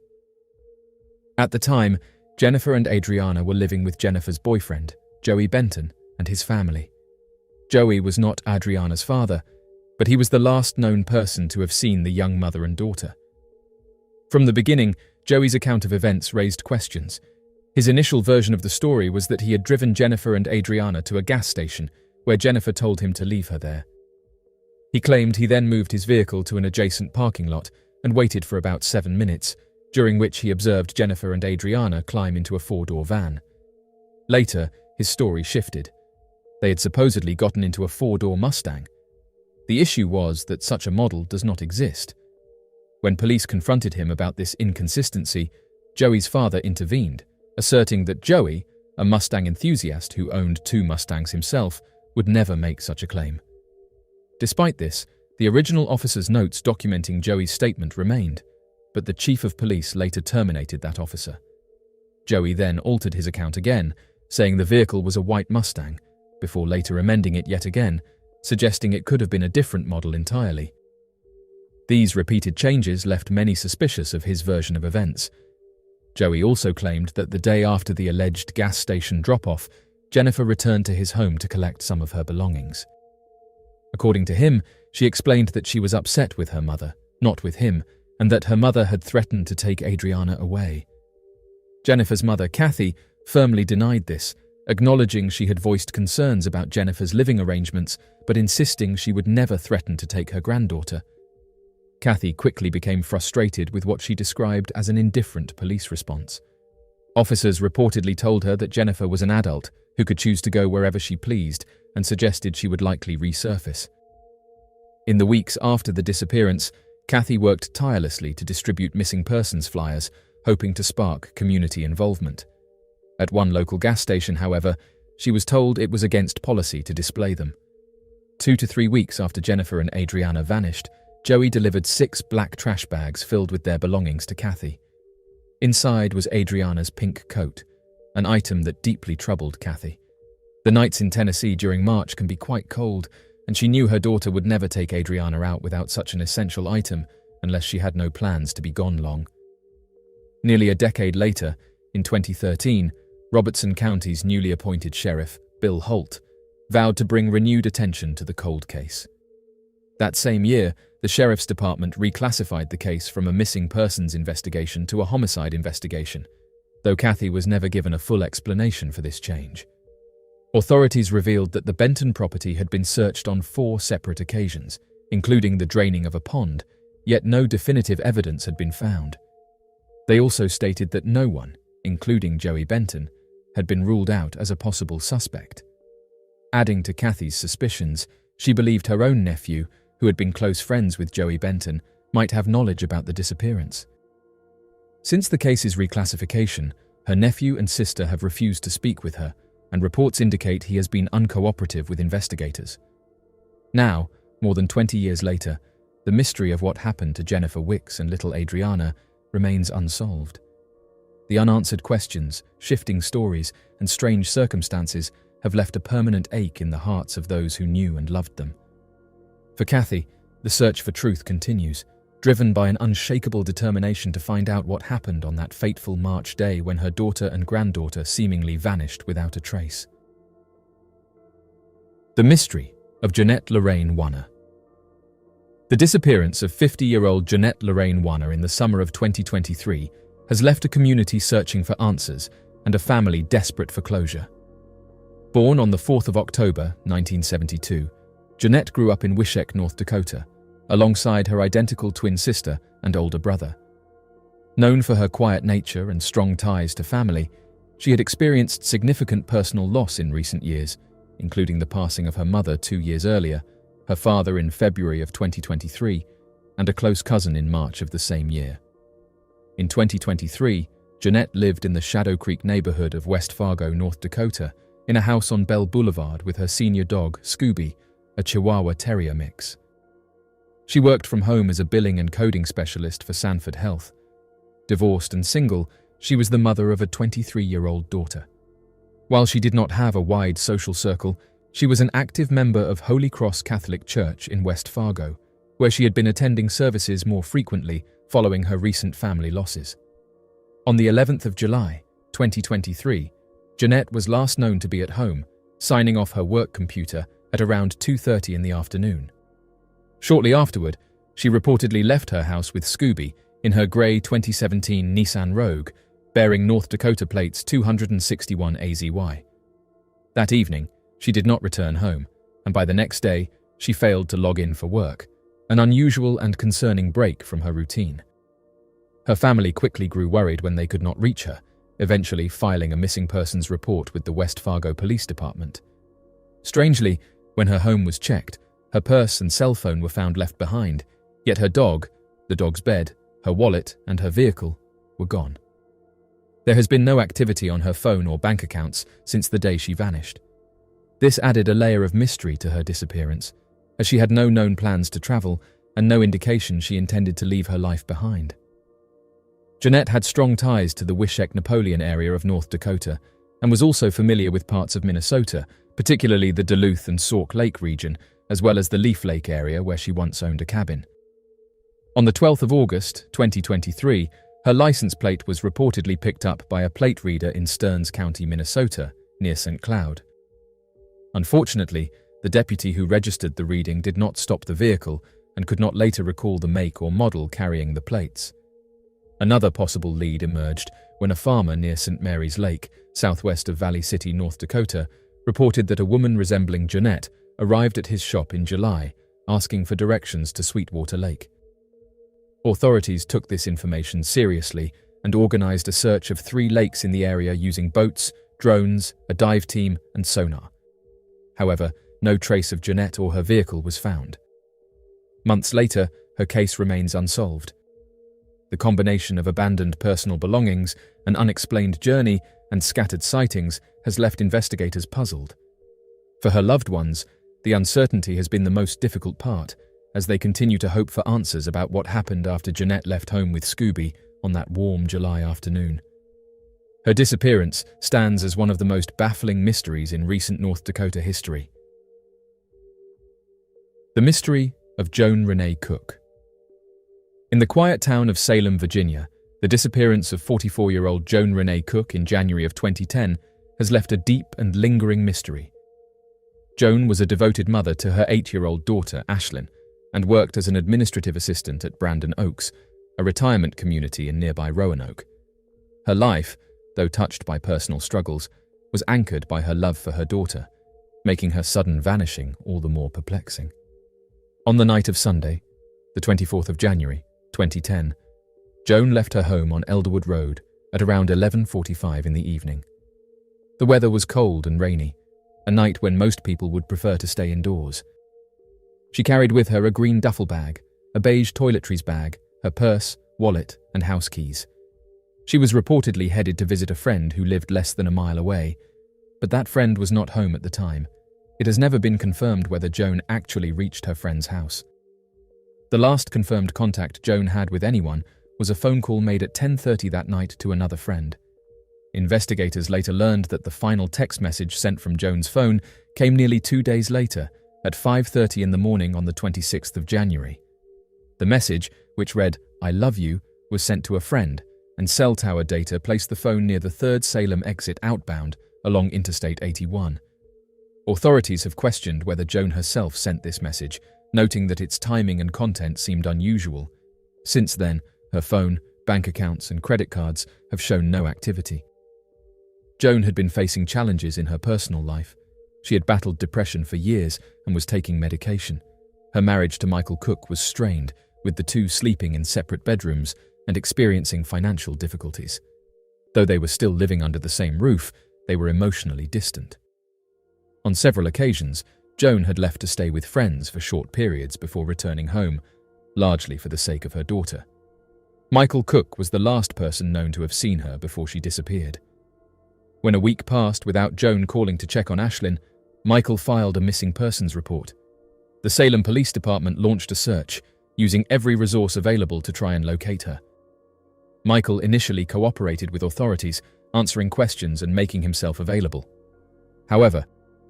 At the time, Jennifer and Adriana were living with Jennifer's boyfriend, Joey Benton, and his family. Joey was not Adriana's father, but he was the last known person to have seen the young mother and daughter. From the beginning, Joey's account of events raised questions. His initial version of the story was that he had driven Jennifer and Adriana to a gas station, where Jennifer told him to leave her there. He claimed he then moved his vehicle to an adjacent parking lot and waited for about 7 minutes, during which he observed Jennifer and Adriana climb into a 4-door van. Later, his story shifted. They had supposedly gotten into a 4-door Mustang. The issue was that such a model does not exist. When police confronted him about this inconsistency, Joey's father intervened, asserting that Joey, a Mustang enthusiast who owned 2 Mustangs himself, would never make such a claim. Despite this, the original officer's notes documenting Joey's statement remained, but the chief of police later terminated that officer. Joey then altered his account again, saying the vehicle was a white Mustang, before later amending it yet again, suggesting it could have been a different model entirely. These repeated changes left many suspicious of his version of events. Joey also claimed that the day after the alleged gas station drop-off, Jennifer returned to his home to collect some of her belongings. According to him, she explained that she was upset with her mother, not with him, and that her mother had threatened to take Adriana away. Jennifer's mother, Kathy, firmly denied this, acknowledging she had voiced concerns about Jennifer's living arrangements, but insisting she would never threaten to take her granddaughter. Kathy quickly became frustrated with what she described as an indifferent police response. Officers reportedly told her that Jennifer was an adult who could choose to go wherever she pleased and suggested she would likely resurface. In the weeks after the disappearance, Kathy worked tirelessly to distribute missing persons flyers, hoping to spark community involvement. At one local gas station, however, she was told it was against policy to display them. 2 to 3 weeks after Jennifer and Adriana vanished, Joey delivered 6 black trash bags filled with their belongings to Kathy. Inside was Adriana's pink coat, an item that deeply troubled Kathy. The nights in Tennessee during March can be quite cold, and she knew her daughter would never take Adriana out without such an essential item unless she had no plans to be gone long. Nearly a decade later, in 2013, Robertson County's newly appointed sheriff, Bill Holt, vowed to bring renewed attention to the cold case. That same year, the sheriff's department reclassified the case from a missing persons investigation to a homicide investigation, though Kathy was never given a full explanation for this change. Authorities revealed that the Benton property had been searched on 4 separate occasions, including the draining of a pond, yet no definitive evidence had been found. They also stated that no one, including Joey Benton, had been ruled out as a possible suspect. Adding to Kathy's suspicions, she believed her own nephew, who had been close friends with Joey Benton, might have knowledge about the disappearance. Since the case's reclassification, her nephew and sister have refused to speak with her, and reports indicate he has been uncooperative with investigators. Now, more than 20 years later, the mystery of what happened to Jennifer Wix and little Adriana remains unsolved. The unanswered questions, shifting stories, and strange circumstances have left a permanent ache in the hearts of those who knew and loved them. For Kathy, the search for truth continues, driven by an unshakable determination to find out what happened on that fateful March day when her daughter and granddaughter seemingly vanished without a trace. The mystery of Janette Wanner. The disappearance of 50-year-old Janette Wanner in the summer of 2023 has left a community searching for answers and a family desperate for closure. Born on the 4th of October, 1972, Janette grew up in Wishek, North Dakota, alongside her identical twin sister and older brother. Known for her quiet nature and strong ties to family, she had experienced significant personal loss in recent years, including the passing of her mother 2 years earlier, her father in February of 2023, and a close cousin in March of the same year. In 2023, Janette lived in the Shadow Creek neighborhood of West Fargo, North Dakota, in a house on Bell Boulevard with her senior dog, Scooby, a Chihuahua Terrier mix. She worked from home as a billing and coding specialist for Sanford Health. Divorced and single, she was the mother of a 23-year-old daughter. While she did not have a wide social circle, she was an active member of Holy Cross Catholic Church in West Fargo, where she had been attending services more frequently following her recent family losses. On the 11th of July, 2023, Janette was last known to be at home, signing off her work computer at around 2:30 in the afternoon. Shortly afterward, she reportedly left her house with Scooby in her grey 2017 Nissan Rogue, bearing North Dakota plates 261 AZY. That evening, she did not return home, and by the next day, she failed to log in for work, an unusual and concerning break from her routine. Her family quickly grew worried when they could not reach her, eventually filing a missing persons report with the West Fargo Police Department. Strangely, when her home was checked, her purse and cell phone were found left behind, yet her dog, the dog's bed, her wallet, and her vehicle were gone. There has been no activity on her phone or bank accounts since the day she vanished. This added a layer of mystery to her disappearance, as she had no known plans to travel and no indication she intended to leave her life behind. Janette had strong ties to the Wishek-Napoleon area of North Dakota and was also familiar with parts of Minnesota, particularly the Duluth and Sauk Lake region, as well as the Leaf Lake area where she once owned a cabin. On the 12th of August, 2023, her license plate was reportedly picked up by a plate reader in Stearns County, Minnesota, near St. Cloud. Unfortunately, the deputy who registered the reading did not stop the vehicle and could not later recall the make or model carrying the plates. Another possible lead emerged when a farmer near St. Mary's Lake, southwest of Valley City, North Dakota, reported that a woman resembling Janette arrived at his shop in July, asking for directions to Sweetwater Lake. Authorities took this information seriously and organized a search of 3 lakes in the area using boats, drones, a dive team, and sonar. However, no trace of Janette or her vehicle was found. Months later, her case remains unsolved. The combination of abandoned personal belongings, an unexplained journey, and scattered sightings has left investigators puzzled. For her loved ones, the uncertainty has been the most difficult part, as they continue to hope for answers about what happened after Janette left home with Scooby on that warm July afternoon. Her disappearance stands as one of the most baffling mysteries in recent North Dakota history. The mystery of Joan Renee Cook. In the quiet town of Salem, Virginia, the disappearance of 44-year-old Joan Renee Cook in January of 2010 has left a deep and lingering mystery. Joan was a devoted mother to her 8-year-old daughter, Ashlyn, and worked as an administrative assistant at Brandon Oaks, a retirement community in nearby Roanoke. Her life, though touched by personal struggles, was anchored by her love for her daughter, making her sudden vanishing all the more perplexing. On the night of Sunday, the 24th of January, 2010, Joan left her home on Elderwood Road at around 11:45 in the evening. The weather was cold and rainy, a night when most people would prefer to stay indoors. She carried with her a green duffel bag, a beige toiletries bag, her purse, wallet, and house keys. She was reportedly headed to visit a friend who lived less than a mile away, but that friend was not home at the time. It has never been confirmed whether Joan actually reached her friend's house. The last confirmed contact Joan had with anyone was a phone call made at 10:30 that night to another friend. Investigators later learned that the final text message sent from Joan's phone came nearly 2 days later, at 5:30 in the morning on the 26th of January. The message, which read, "I love you," was sent to a friend, and cell tower data placed the phone near the 3rd Salem exit outbound along Interstate 81. Authorities have questioned whether Joan herself sent this message, noting that its timing and content seemed unusual. Since then, her phone, bank accounts, and credit cards have shown no activity. Joan had been facing challenges in her personal life. She had battled depression for years and was taking medication. Her marriage to Michael Cook was strained, with the two sleeping in separate bedrooms and experiencing financial difficulties. Though they were still living under the same roof, they were emotionally distant. On several occasions, Joan had left to stay with friends for short periods before returning home, largely for the sake of her daughter. Michael Cook was the last person known to have seen her before she disappeared. When a week passed without Joan calling to check on Ashlyn, Michael filed a missing persons report. The Salem Police Department launched a search, using every resource available to try and locate her. Michael initially cooperated with authorities, answering questions and making himself available. However,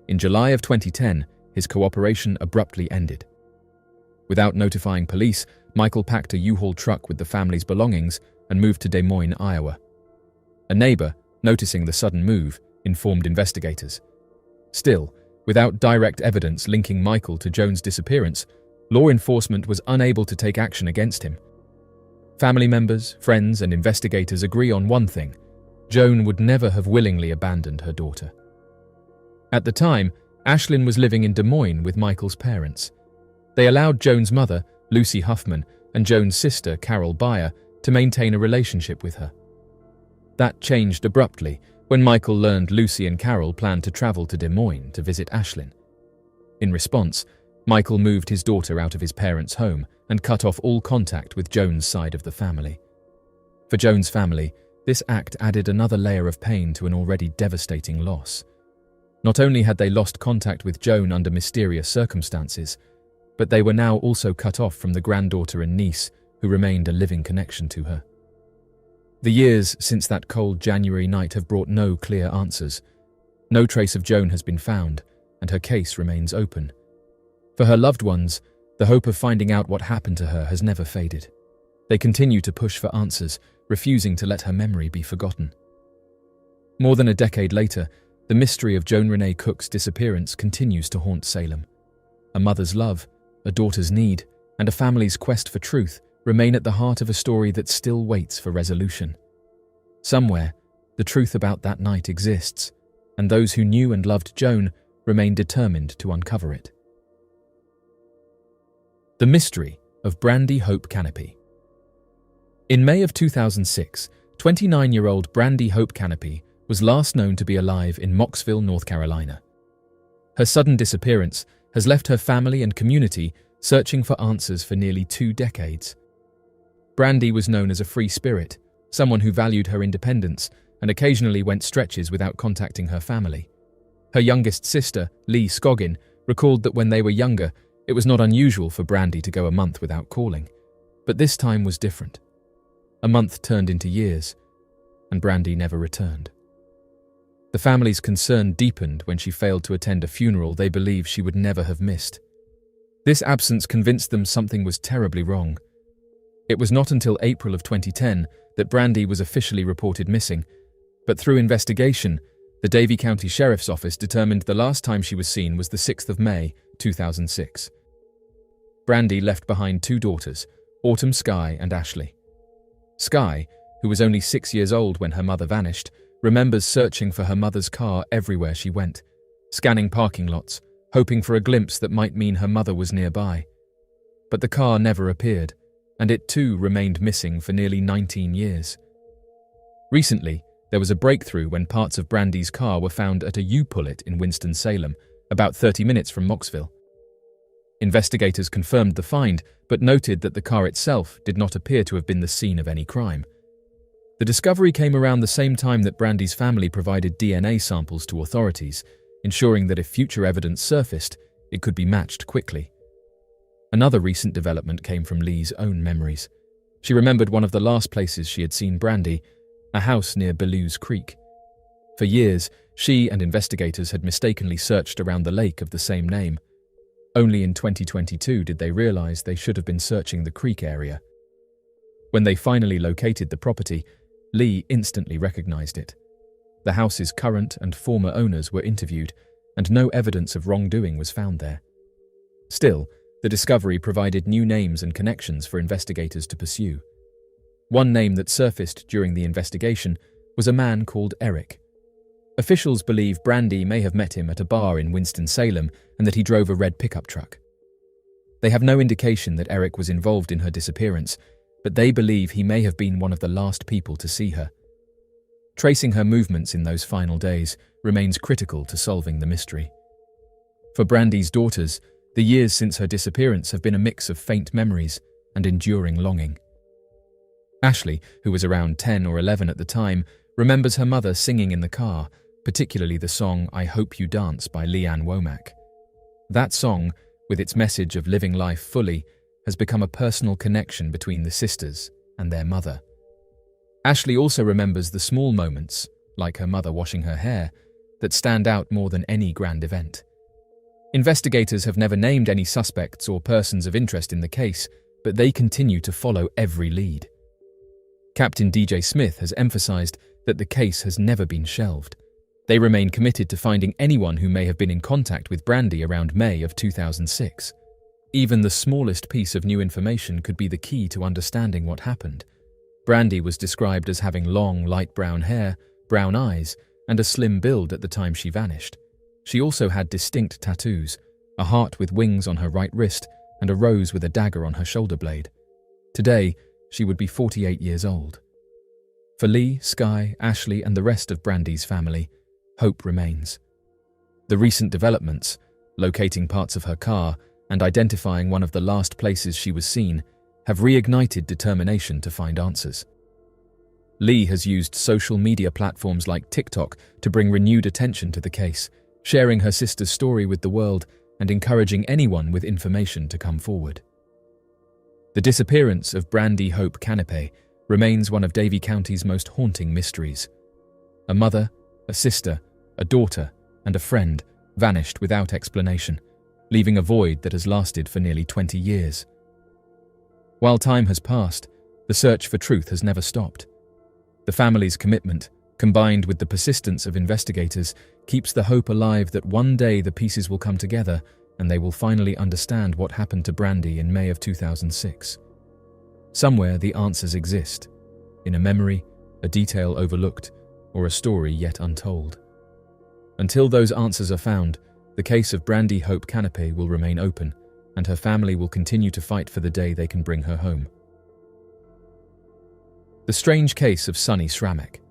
in July of 2010, his cooperation abruptly ended. Without notifying police, Michael packed a U-Haul truck with the family's belongings and moved to Des Moines, Iowa. A neighbor, noticing the sudden move, informed investigators. Still, without direct evidence linking Michael to Joan's disappearance, law enforcement was unable to take action against him. Family members, friends, and investigators agree on one thing: Joan would never have willingly abandoned her daughter. At the time, Ashlyn was living in Des Moines with Michael's parents. They allowed Joan's mother, Lucy Huffman, and Joan's sister, Carol Beyer, to maintain a relationship with her. That changed abruptly when Michael learned Lucy and Carol planned to travel to Des Moines to visit Ashlyn. In response, Michael moved his daughter out of his parents' home and cut off all contact with Joan's side of the family. For Joan's family, this act added another layer of pain to an already devastating loss. Not only had they lost contact with Joan under mysterious circumstances, but they were now also cut off from the granddaughter and niece who remained a living connection to her. The years since that cold January night have brought no clear answers. No trace of Joan has been found, and her case remains open. For her loved ones, the hope of finding out what happened to her has never faded. They continue to push for answers, refusing to let her memory be forgotten. More than a decade later, the mystery of Joan Renee Cook's disappearance continues to haunt Salem. A mother's love, a daughter's need, and a family's quest for truth remain at the heart of a story that still waits for resolution. Somewhere, the truth about that night exists, and those who knew and loved Joan remain determined to uncover it. The mystery of Brandy Hope Canipe. In May of 2006, 29-year-old Brandy Hope Canipe was last known to be alive in Mocksville, North Carolina. Her sudden disappearance has left her family and community searching for answers for nearly 2 decades. Brandy was known as a free spirit, someone who valued her independence and occasionally went stretches without contacting her family. Her youngest sister, Lee Scoggin, recalled that when they were younger, it was not unusual for Brandy to go a month without calling. But this time was different. A month turned into years, and Brandy never returned. The family's concern deepened when she failed to attend a funeral they believed she would never have missed. This absence convinced them something was terribly wrong. It was not until April of 2010 that Brandy was officially reported missing, but through investigation, the Davie County Sheriff's Office determined the last time she was seen was the 6th of May, 2006. Brandy left behind 2 daughters, Autumn Skye and Ashley. Skye, who was only 6 years old when her mother vanished, remembers searching for her mother's car everywhere she went, scanning parking lots, hoping for a glimpse that might mean her mother was nearby. but the car never appeared, and it too remained missing for nearly 19 years. Recently, there was a breakthrough when parts of Brandy's car were found at a U-Pullet in Winston-Salem, about 30 minutes from Mocksville. Investigators confirmed the find, but noted that the car itself did not appear to have been the scene of any crime. The discovery came around the same time that Brandy's family provided DNA samples to authorities, ensuring that if future evidence surfaced, it could be matched quickly. Another recent development came from Lee's own memories. She remembered one of the last places she had seen Brandy, a house near Bellews Creek. For years, she and investigators had mistakenly searched around the lake of the same name. Only in 2022 did they realize they should have been searching the creek area. When they finally located the property, Lee instantly recognized it. The house's current and former owners were interviewed, and no evidence of wrongdoing was found there. Still, the discovery provided new names and connections for investigators to pursue. One name that surfaced during the investigation was a man called Eric. Officials believe Brandy may have met him at a bar in Winston-Salem and that he drove a red pickup truck. They have no indication that Eric was involved in her disappearance, but they believe he may have been one of the last people to see her. Tracing her movements in those final days remains critical to solving the mystery. For Brandy's daughters, the years since her disappearance have been a mix of faint memories and enduring longing. Ashley, who was around 10 or 11 at the time, remembers her mother singing in the car, particularly the song I Hope You Dance by Leanne Womack. That song, with its message of living life fully, has become a personal connection between the sisters and their mother. Ashley also remembers the small moments, like her mother washing her hair, that stand out more than any grand event. Investigators have never named any suspects or persons of interest in the case, but they continue to follow every lead. Captain DJ Smith has emphasized that the case has never been shelved. They remain committed to finding anyone who may have been in contact with Brandy around May of 2006. Even the smallest piece of new information could be the key to understanding what happened. Brandy was described as having long, light brown hair, brown eyes, and a slim build at the time she vanished. She also had distinct tattoos, a heart with wings on her right wrist and a rose with a dagger on her shoulder blade. Today, she would be 48 years old. For Lee, Skye, Ashley, and the rest of Brandy's family, hope remains. The recent developments, locating parts of her car and identifying one of the last places she was seen, have reignited determination to find answers. Lee has used social media platforms like TikTok to bring renewed attention to the case, sharing her sister's story with the world and encouraging anyone with information to come forward. The disappearance of Brandy Hope Canipe remains one of Davie County's most haunting mysteries. A mother, a sister, a daughter, and a friend vanished without explanation, leaving a void that has lasted for nearly 20 years. While time has passed, the search for truth has never stopped. The family's commitment, combined with the persistence of investigators, keeps the hope alive that one day the pieces will come together and they will finally understand what happened to Brandy in May of 2006. Somewhere the answers exist, in a memory, a detail overlooked, or a story yet untold. Until those answers are found, the case of Brandy Hope Canipe will remain open, and her family will continue to fight for the day they can bring her home. The strange case of Sonny Shrammik.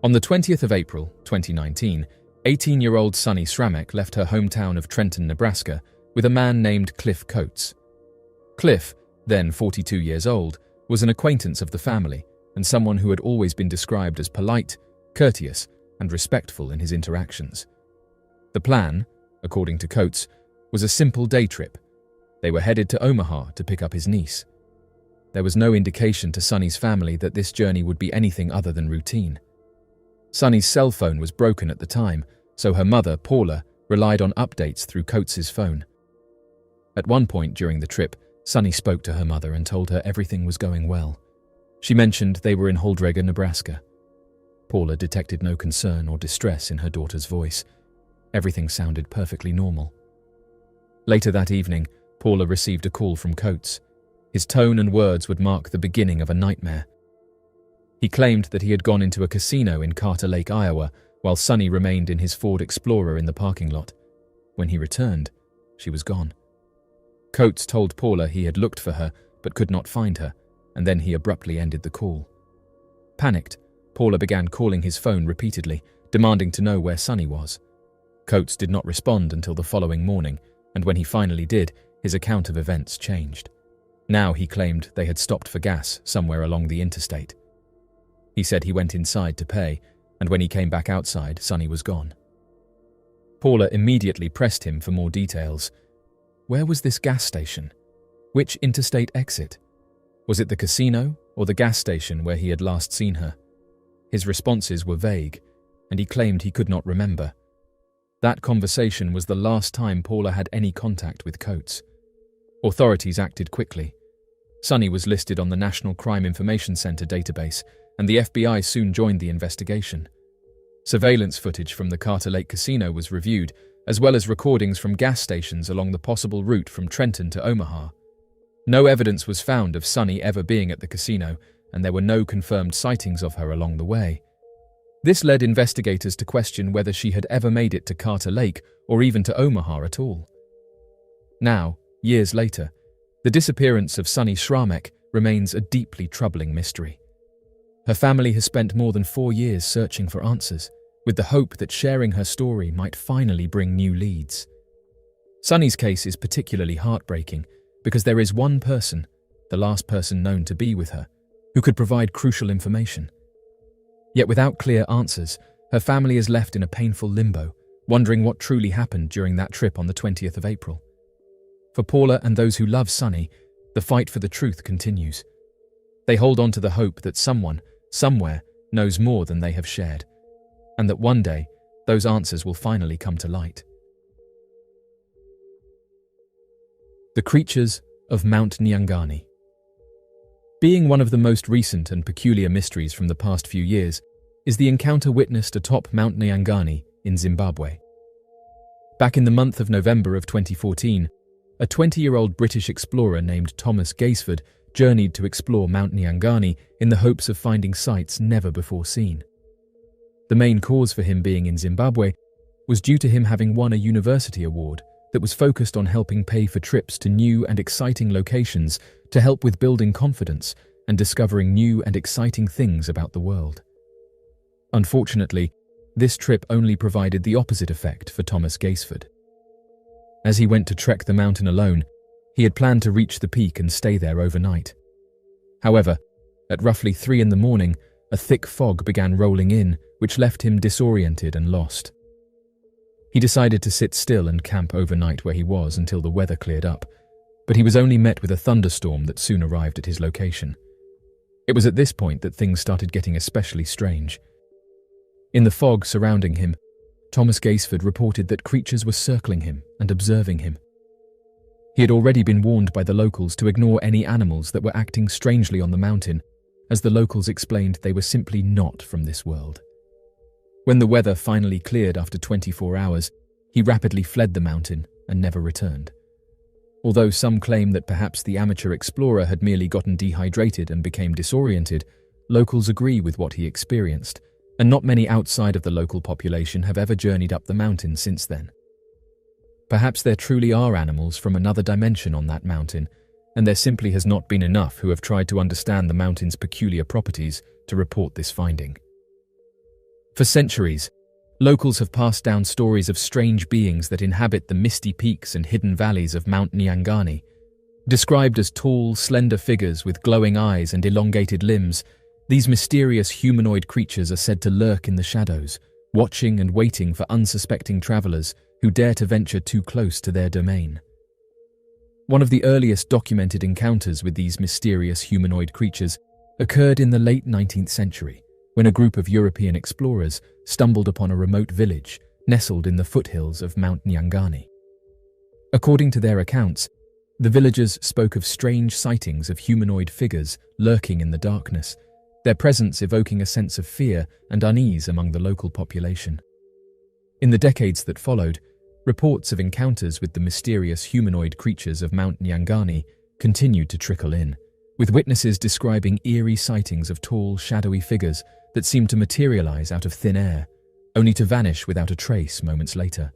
On the 20th of April, 2019, 18-year-old Sonny Shrammik left her hometown of Trenton, Nebraska, with a man named Cliff Coates. Cliff, then 42 years old, was an acquaintance of the family and someone who had always been described as polite, courteous, and respectful in his interactions. The plan, according to Coates, was a simple day trip. They were headed to Omaha to pick up his niece. There was no indication to Sonny's family that this journey would be anything other than routine. Sonny's cell phone was broken at the time, so her mother, Paula, relied on updates through Coates' phone. At one point during the trip, Sonny spoke to her mother and told her everything was going well. She mentioned they were in Honduras, Nebraska. Paula detected no concern or distress in her daughter's voice. Everything sounded perfectly normal. Later that evening, Paula received a call from Coates. His tone and words would mark the beginning of a nightmare. He claimed that he had gone into a casino in Carter Lake, Iowa, while Sonny remained in his Ford Explorer in the parking lot. When he returned, she was gone. Coates told Paula he had looked for her but could not find her, and then he abruptly ended the call. Panicked, Paula began calling his phone repeatedly, demanding to know where Sonny was. Coates did not respond until the following morning, and when he finally did, his account of events changed. Now he claimed they had stopped for gas somewhere along the interstate. He said he went inside to pay, and when he came back outside, Sonny was gone. Paula immediately pressed him for more details. Where was this gas station? Which interstate exit? Was it the casino or the gas station where he had last seen her? His responses were vague, and he claimed he could not remember. That conversation was the last time Paula had any contact with Coates. Authorities acted quickly. Sonny was listed on the National Crime Information Center database, and the FBI soon joined the investigation. Surveillance footage from the Carter Lake Casino was reviewed, as well as recordings from gas stations along the possible route from Trenton to Omaha. No evidence was found of Sonny ever being at the casino, and there were no confirmed sightings of her along the way. This led investigators to question whether she had ever made it to Carter Lake or even to Omaha at all. Now, years later, the disappearance of Sonny Shrammik remains a deeply troubling mystery. Her family has spent more than 4 years searching for answers, with the hope that sharing her story might finally bring new leads. Sonny's case is particularly heartbreaking because there is one person, the last person known to be with her, who could provide crucial information. Yet without clear answers, her family is left in a painful limbo, wondering what truly happened during that trip on the 20th of April. For Paula and those who love Sonny, the fight for the truth continues. They hold on to the hope that someone, somewhere, knows more than they have shared, and that one day, those answers will finally come to light. The creatures of Mount Nyangani. Being one of the most recent and peculiar mysteries from the past few years is the encounter witnessed atop Mount Nyangani in Zimbabwe. Back in the month of November of 2014, a 20-year-old British explorer named Thomas Gaisford journeyed to explore Mount Nyangani in the hopes of finding sights never before seen. The main cause for him being in Zimbabwe was due to him having won a university award that was focused on helping pay for trips to new and exciting locations to help with building confidence and discovering new and exciting things about the world. Unfortunately, this trip only provided the opposite effect for Thomas Gaisford. As he went to trek the mountain alone, he had planned to reach the peak and stay there overnight. However, at roughly 3 a.m, a thick fog began rolling in, which left him disoriented and lost. He decided to sit still and camp overnight where he was until the weather cleared up, but he was only met with a thunderstorm that soon arrived at his location. It was at this point that things started getting especially strange. In the fog surrounding him, Thomas Gaisford reported that creatures were circling him and observing him. He had already been warned by the locals to ignore any animals that were acting strangely on the mountain, as the locals explained they were simply not from this world. When the weather finally cleared after 24 hours, he rapidly fled the mountain and never returned. Although some claim that perhaps the amateur explorer had merely gotten dehydrated and became disoriented, locals agree with what he experienced, and not many outside of the local population have ever journeyed up the mountain since then. Perhaps there truly are animals from another dimension on that mountain, and there simply has not been enough who have tried to understand the mountain's peculiar properties to report this finding. For centuries, locals have passed down stories of strange beings that inhabit the misty peaks and hidden valleys of Mount Nyangani. Described as tall, slender figures with glowing eyes and elongated limbs, these mysterious humanoid creatures are said to lurk in the shadows, watching and waiting for unsuspecting travelers who dare to venture too close to their domain. One of the earliest documented encounters with these mysterious humanoid creatures occurred in the late 19th century, when a group of European explorers stumbled upon a remote village nestled in the foothills of Mount Nyangani. According to their accounts, the villagers spoke of strange sightings of humanoid figures lurking in the darkness, their presence evoking a sense of fear and unease among the local population. In the decades that followed, reports of encounters with the mysterious humanoid creatures of Mount Nyangani continued to trickle in, with witnesses describing eerie sightings of tall, shadowy figures that seemed to materialize out of thin air, only to vanish without a trace moments later.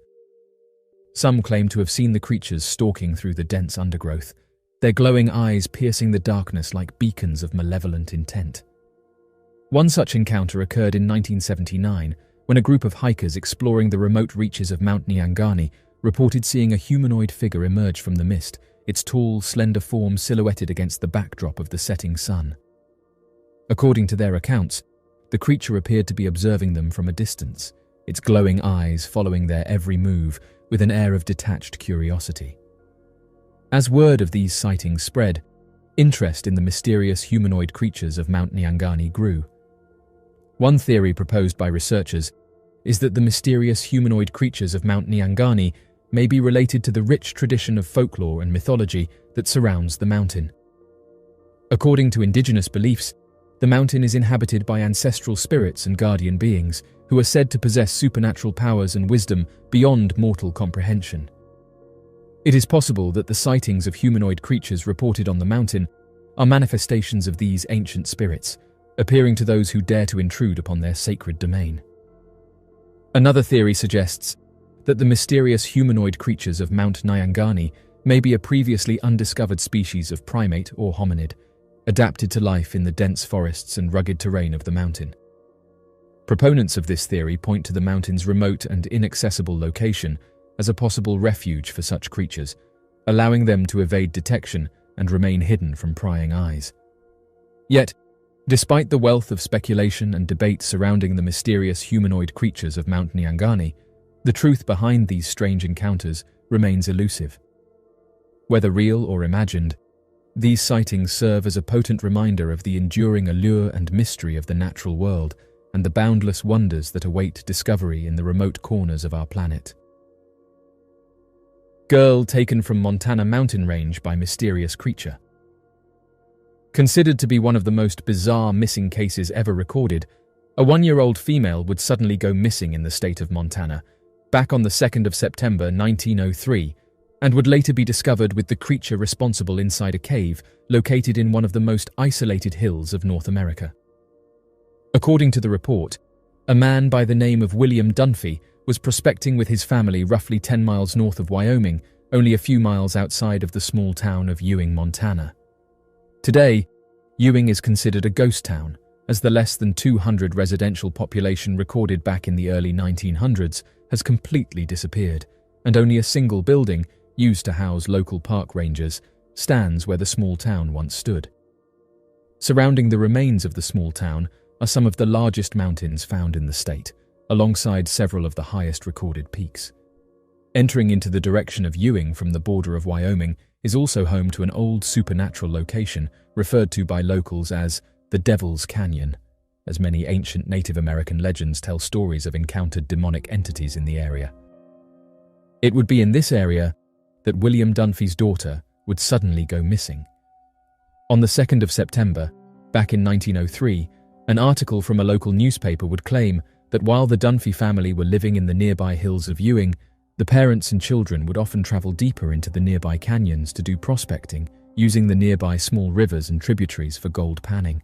Some claim to have seen the creatures stalking through the dense undergrowth, their glowing eyes piercing the darkness like beacons of malevolent intent. One such encounter occurred in 1979 when a group of hikers exploring the remote reaches of Mount Nyangani reported seeing a humanoid figure emerge from the mist, its tall, slender form silhouetted against the backdrop of the setting sun. According to their accounts, the creature appeared to be observing them from a distance, its glowing eyes following their every move with an air of detached curiosity. As word of these sightings spread, interest in the mysterious humanoid creatures of Mount Nyangani grew. One theory proposed by researchers is that the mysterious humanoid creatures of Mount Nyangani may be related to the rich tradition of folklore and mythology that surrounds the mountain. According to indigenous beliefs, the mountain is inhabited by ancestral spirits and guardian beings who are said to possess supernatural powers and wisdom beyond mortal comprehension. It is possible that the sightings of humanoid creatures reported on the mountain are manifestations of these ancient spirits, appearing to those who dare to intrude upon their sacred domain. Another theory suggests that the mysterious humanoid creatures of Mount Nyangani may be a previously undiscovered species of primate or hominid, adapted to life in the dense forests and rugged terrain of the mountain. Proponents of this theory point to the mountain's remote and inaccessible location as a possible refuge for such creatures, allowing them to evade detection and remain hidden from prying eyes. Yet, despite the wealth of speculation and debate surrounding the mysterious humanoid creatures of Mount Nyangani, the truth behind these strange encounters remains elusive. Whether real or imagined, these sightings serve as a potent reminder of the enduring allure and mystery of the natural world and the boundless wonders that await discovery in the remote corners of our planet. Girl taken from Montana mountain range by mysterious creature. Considered to be one of the most bizarre missing cases ever recorded, a 1-year-old female would suddenly go missing in the state of Montana, back on the 2nd of September 1903, and would later be discovered with the creature responsible inside a cave located in one of the most isolated hills of North America. According to the report, a man by the name of William Dunphy was prospecting with his family roughly 10 miles north of Wyoming, only a few miles outside of the small town of Ewing, Montana. Today, Ewing is considered a ghost town, as the less than 200 residential population recorded back in the early 1900s has completely disappeared, and only a single building, used to house local park rangers, stands where the small town once stood. Surrounding the remains of the small town are some of the largest mountains found in the state, alongside several of the highest recorded peaks. Entering into the direction of Ewing from the border of Wyoming is also home to an old supernatural location referred to by locals as the Devil's Canyon, as many ancient Native American legends tell stories of encountered demonic entities in the area. It would be in this area that William Dunphy's daughter would suddenly go missing. On the 2nd of September, back in 1903, an article from a local newspaper would claim that while the Dunphy family were living in the nearby hills of Ewing, the parents and children would often travel deeper into the nearby canyons to do prospecting, using the nearby small rivers and tributaries for gold panning.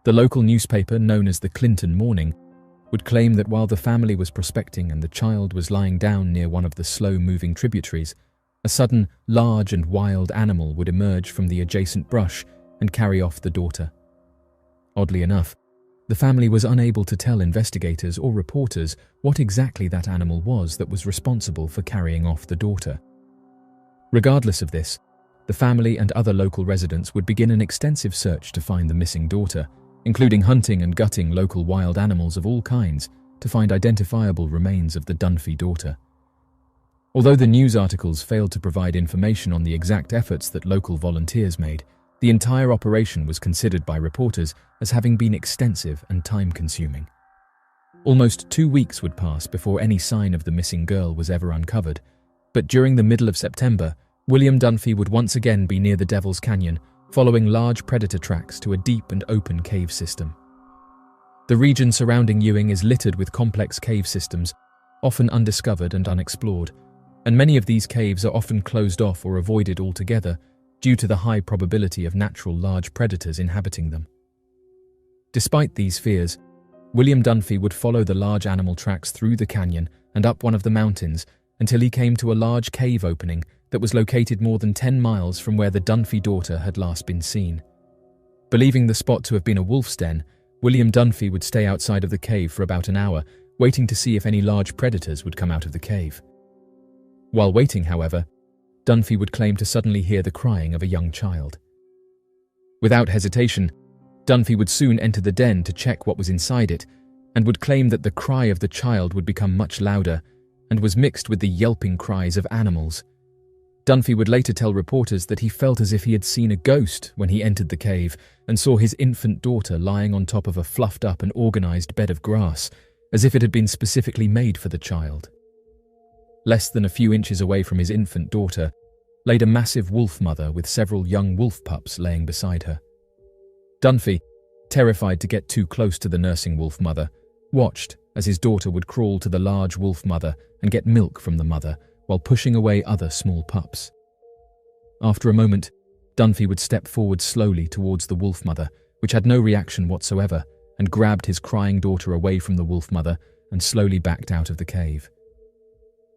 The local newspaper, known as the Clinton Morning, would claim that while the family was prospecting and the child was lying down near one of the slow-moving tributaries, a sudden, large and wild animal would emerge from the adjacent brush and carry off the daughter. Oddly enough, the family was unable to tell investigators or reporters what exactly that animal was that was responsible for carrying off the daughter. Regardless of this, the family and other local residents would begin an extensive search to find the missing daughter, including hunting and gutting local wild animals of all kinds to find identifiable remains of the Dunphy daughter. Although the news articles failed to provide information on the exact efforts that local volunteers made, the entire operation was considered by reporters as having been extensive and time-consuming. Almost 2 weeks would pass before any sign of the missing girl was ever uncovered, but during the middle of September, William Dunphy would once again be near the Devil's Canyon, following large predator tracks to a deep and open cave system. The region surrounding Ewing is littered with complex cave systems, often undiscovered and unexplored, and many of these caves are often closed off or avoided altogether due to the high probability of natural large predators inhabiting them. Despite these fears, William Dunphy would follow the large animal tracks through the canyon and up one of the mountains until he came to a large cave opening that was located more than 10 miles from where the Dunphy daughter had last been seen. Believing the spot to have been a wolf's den, William Dunphy would stay outside of the cave for about an hour, waiting to see if any large predators would come out of the cave. While waiting, however, Dunphy would claim to suddenly hear the crying of a young child. Without hesitation, Dunphy would soon enter the den to check what was inside it, and would claim that the cry of the child would become much louder and was mixed with the yelping cries of animals. Dunphy would later tell reporters that he felt as if he had seen a ghost when he entered the cave and saw his infant daughter lying on top of a fluffed up and organized bed of grass, as if it had been specifically made for the child. Less than a few inches away from his infant daughter laid a massive wolf mother with several young wolf pups laying beside her. Dunphy, terrified to get too close to the nursing wolf mother, watched as his daughter would crawl to the large wolf mother and get milk from the mother while pushing away other small pups. After a moment, Dunphy would step forward slowly towards the wolf mother, which had no reaction whatsoever, and grabbed his crying daughter away from the wolf mother and slowly backed out of the cave.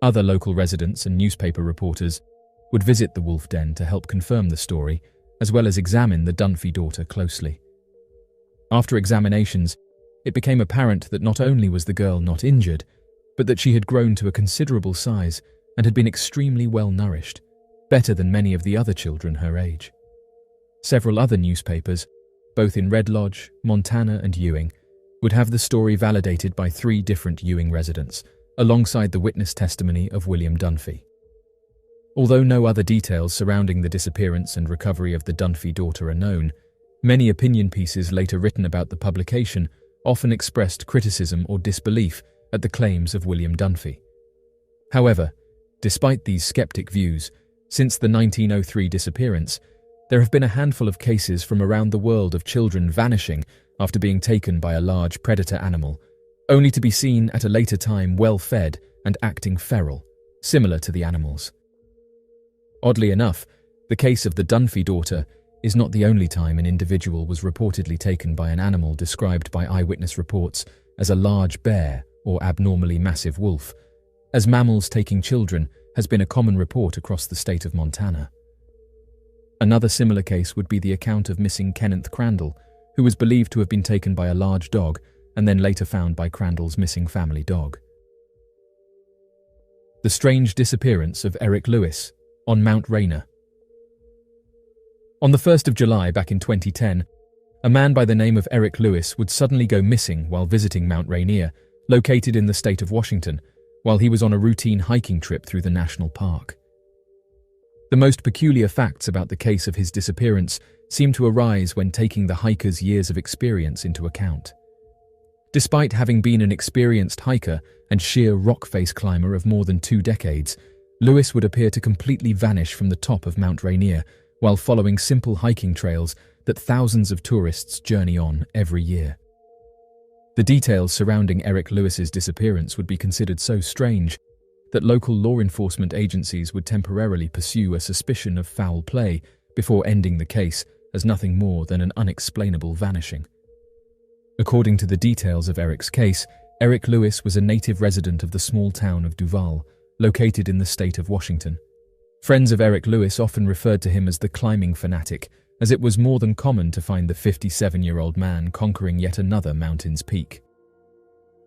Other local residents and newspaper reporters would visit the wolf den to help confirm the story, as well as examine the Dunphy daughter closely. After examinations, it became apparent that not only was the girl not injured, but that she had grown to a considerable size and had been extremely well nourished, better than many of the other children her age. Several other newspapers, both in Red Lodge, Montana and Ewing, would have the story validated by 3 different Ewing residents, alongside the witness testimony of William Dunphy. Although no other details surrounding the disappearance and recovery of the Dunphy daughter are known, many opinion pieces later written about the publication often expressed criticism or disbelief at the claims of William Dunphy. However, despite these skeptic views, since the 1903 disappearance, there have been a handful of cases from around the world of children vanishing after being taken by a large predator animal, only to be seen at a later time well-fed and acting feral, similar to the animals. Oddly enough, the case of the Dunphy daughter is not the only time an individual was reportedly taken by an animal described by eyewitness reports as a large bear or abnormally massive wolf, as mammals taking children has been a common report across the state of Montana. Another similar case would be the account of missing Kenneth Crandall, who was believed to have been taken by a large dog and then later found by Crandall's missing family dog. The strange disappearance of Eric Lewis on Mount Rainier. On the 1st of July back in 2010, a man by the name of Eric Lewis would suddenly go missing while visiting Mount Rainier, located in the state of Washington, while he was on a routine hiking trip through the national park. The most peculiar facts about the case of his disappearance seem to arise when taking the hiker's years of experience into account. Despite having been an experienced hiker and sheer rock face climber of more than 2 decades, Lewis would appear to completely vanish from the top of Mount Rainier while following simple hiking trails that thousands of tourists journey on every year. The details surrounding Eric Lewis's disappearance would be considered so strange that local law enforcement agencies would temporarily pursue a suspicion of foul play before ending the case as nothing more than an unexplainable vanishing. According to the details of Eric's case, Eric Lewis was a native resident of the small town of Duval, located in the state of Washington. Friends of Eric Lewis often referred to him as the climbing fanatic, as it was more than common to find the 57-year-old man conquering yet another mountain's peak.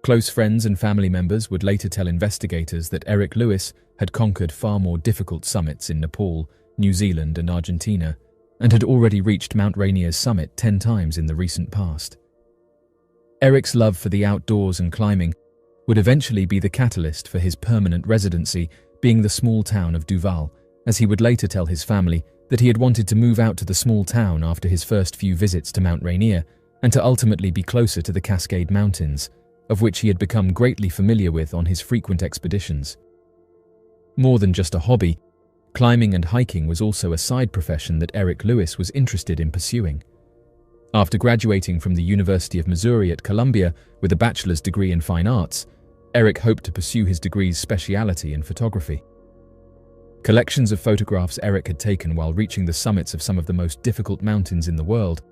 Close friends and family members would later tell investigators that Eric Lewis had conquered far more difficult summits in Nepal, New Zealand and Argentina, and had already reached Mount Rainier's summit 10 times in the recent past. Eric's love for the outdoors and climbing would eventually be the catalyst for his permanent residency being the small town of Duval, as he would later tell his family that he had wanted to move out to the small town after his first few visits to Mount Rainier and to ultimately be closer to the Cascade Mountains, of which he had become greatly familiar with on his frequent expeditions. More than just a hobby, climbing and hiking was also a side profession that Eric Lewis was interested in pursuing. After graduating from the University of Missouri at Columbia with a bachelor's degree in fine arts, Eric hoped to pursue his degree's speciality in photography. Collections of photographs Eric had taken while reaching the summits of some of the most difficult mountains in the world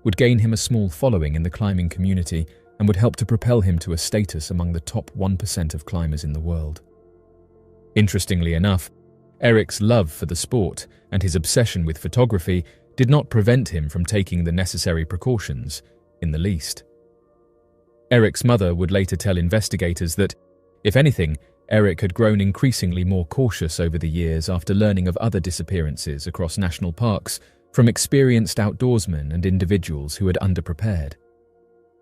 would gain him a small following in the climbing community and would help to propel him to a status among the top 1% of climbers in the world. Interestingly enough, Eric's love for the sport and his obsession with photography did not prevent him from taking the necessary precautions in the least. Eric's mother would later tell investigators that, if anything, Eric had grown increasingly more cautious over the years after learning of other disappearances across national parks from experienced outdoorsmen and individuals who had underprepared.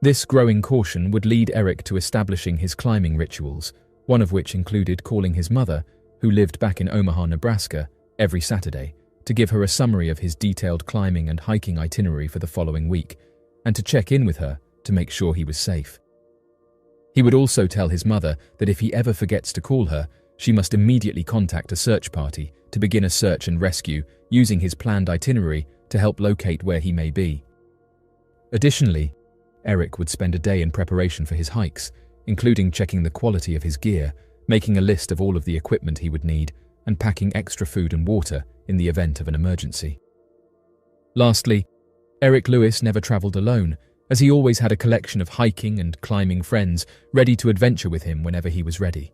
This growing caution would lead Eric to establishing his climbing rituals, one of which included calling his mother, who lived back in Omaha, Nebraska, every Saturday, to give her a summary of his detailed climbing and hiking itinerary for the following week, and to check in with her to make sure he was safe. He would also tell his mother that if he ever forgets to call her, she must immediately contact a search party to begin a search and rescue using his planned itinerary to help locate where he may be. Additionally, Eric would spend a day in preparation for his hikes, including checking the quality of his gear, making a list of all of the equipment he would need, and packing extra food and water in the event of an emergency. Lastly, Eric Lewis never traveled alone, as he always had a collection of hiking and climbing friends ready to adventure with him whenever he was ready.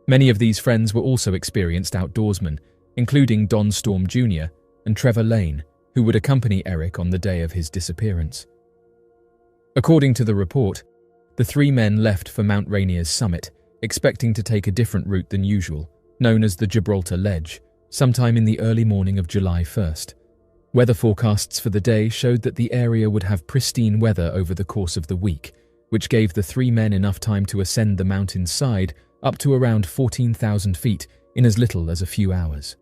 Many of these friends were also experienced outdoorsmen, including Don Storm Jr. and Trevor Lane, who would accompany Eric on the day of his disappearance. According to the report, the three men left for Mount Rainier's summit, expecting to take a different route than usual, known as the Gibraltar Ledge, sometime in the early morning of July 1st. Weather forecasts for the day showed that the area would have pristine weather over the course of the week, which gave the three men enough time to ascend the mountain's side up to around 14,000 feet in as little as a few hours.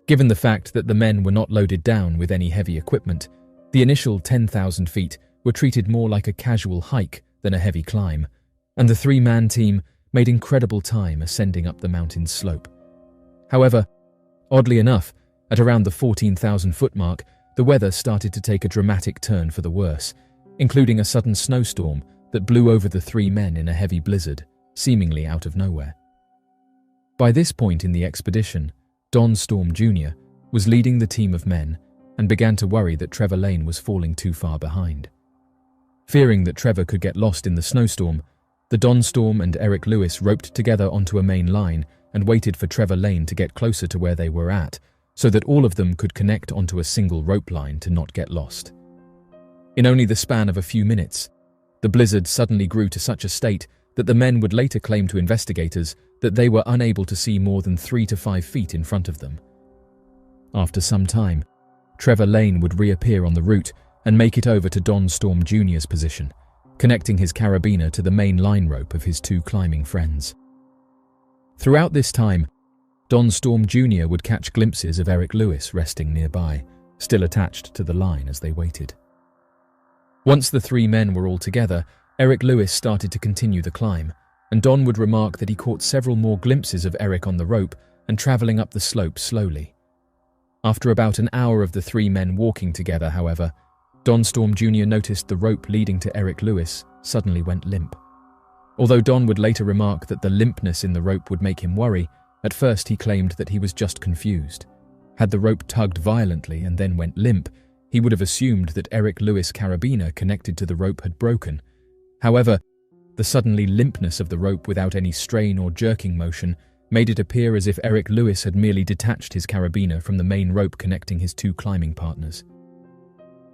Given the fact that the men were not loaded down with any heavy equipment, the initial 10,000 feet were treated more like a casual hike than a heavy climb, and the three-man team made incredible time ascending up the mountain's slope. However, oddly enough, at around the 14,000-foot mark, the weather started to take a dramatic turn for the worse, including a sudden snowstorm that blew over the three men in a heavy blizzard, seemingly out of nowhere. By this point in the expedition, Don Storm Jr. was leading the team of men and began to worry that Trevor Lane was falling too far behind. Fearing that Trevor could get lost in the snowstorm, the Don Storm and Eric Lewis roped together onto a main line and waited for Trevor Lane to get closer to where they were at, so that all of them could connect onto a single rope line to not get lost. In only the span of a few minutes, the blizzard suddenly grew to such a state that the men would later claim to investigators that they were unable to see more than 3 to 5 feet in front of them. After some time, Trevor Lane would reappear on the route and make it over to Don Storm Jr.'s position, connecting his carabiner to the main line rope of his two climbing friends. Throughout this time, Don Storm Jr. would catch glimpses of Eric Lewis resting nearby, still attached to the line as they waited. Once the three men were all together, Eric Lewis started to continue the climb, and Don would remark that he caught several more glimpses of Eric on the rope and traveling up the slope slowly. After about an hour of the three men walking together, however, Don Storm Jr. noticed the rope leading to Eric Lewis suddenly went limp. Although Don would later remark that the limpness in the rope would make him worry, at first he claimed that he was just confused. Had the rope tugged violently and then went limp, he would have assumed that Eric Lewis' carabiner connected to the rope had broken. However, the suddenly limpness of the rope without any strain or jerking motion made it appear as if Eric Lewis had merely detached his carabiner from the main rope connecting his two climbing partners.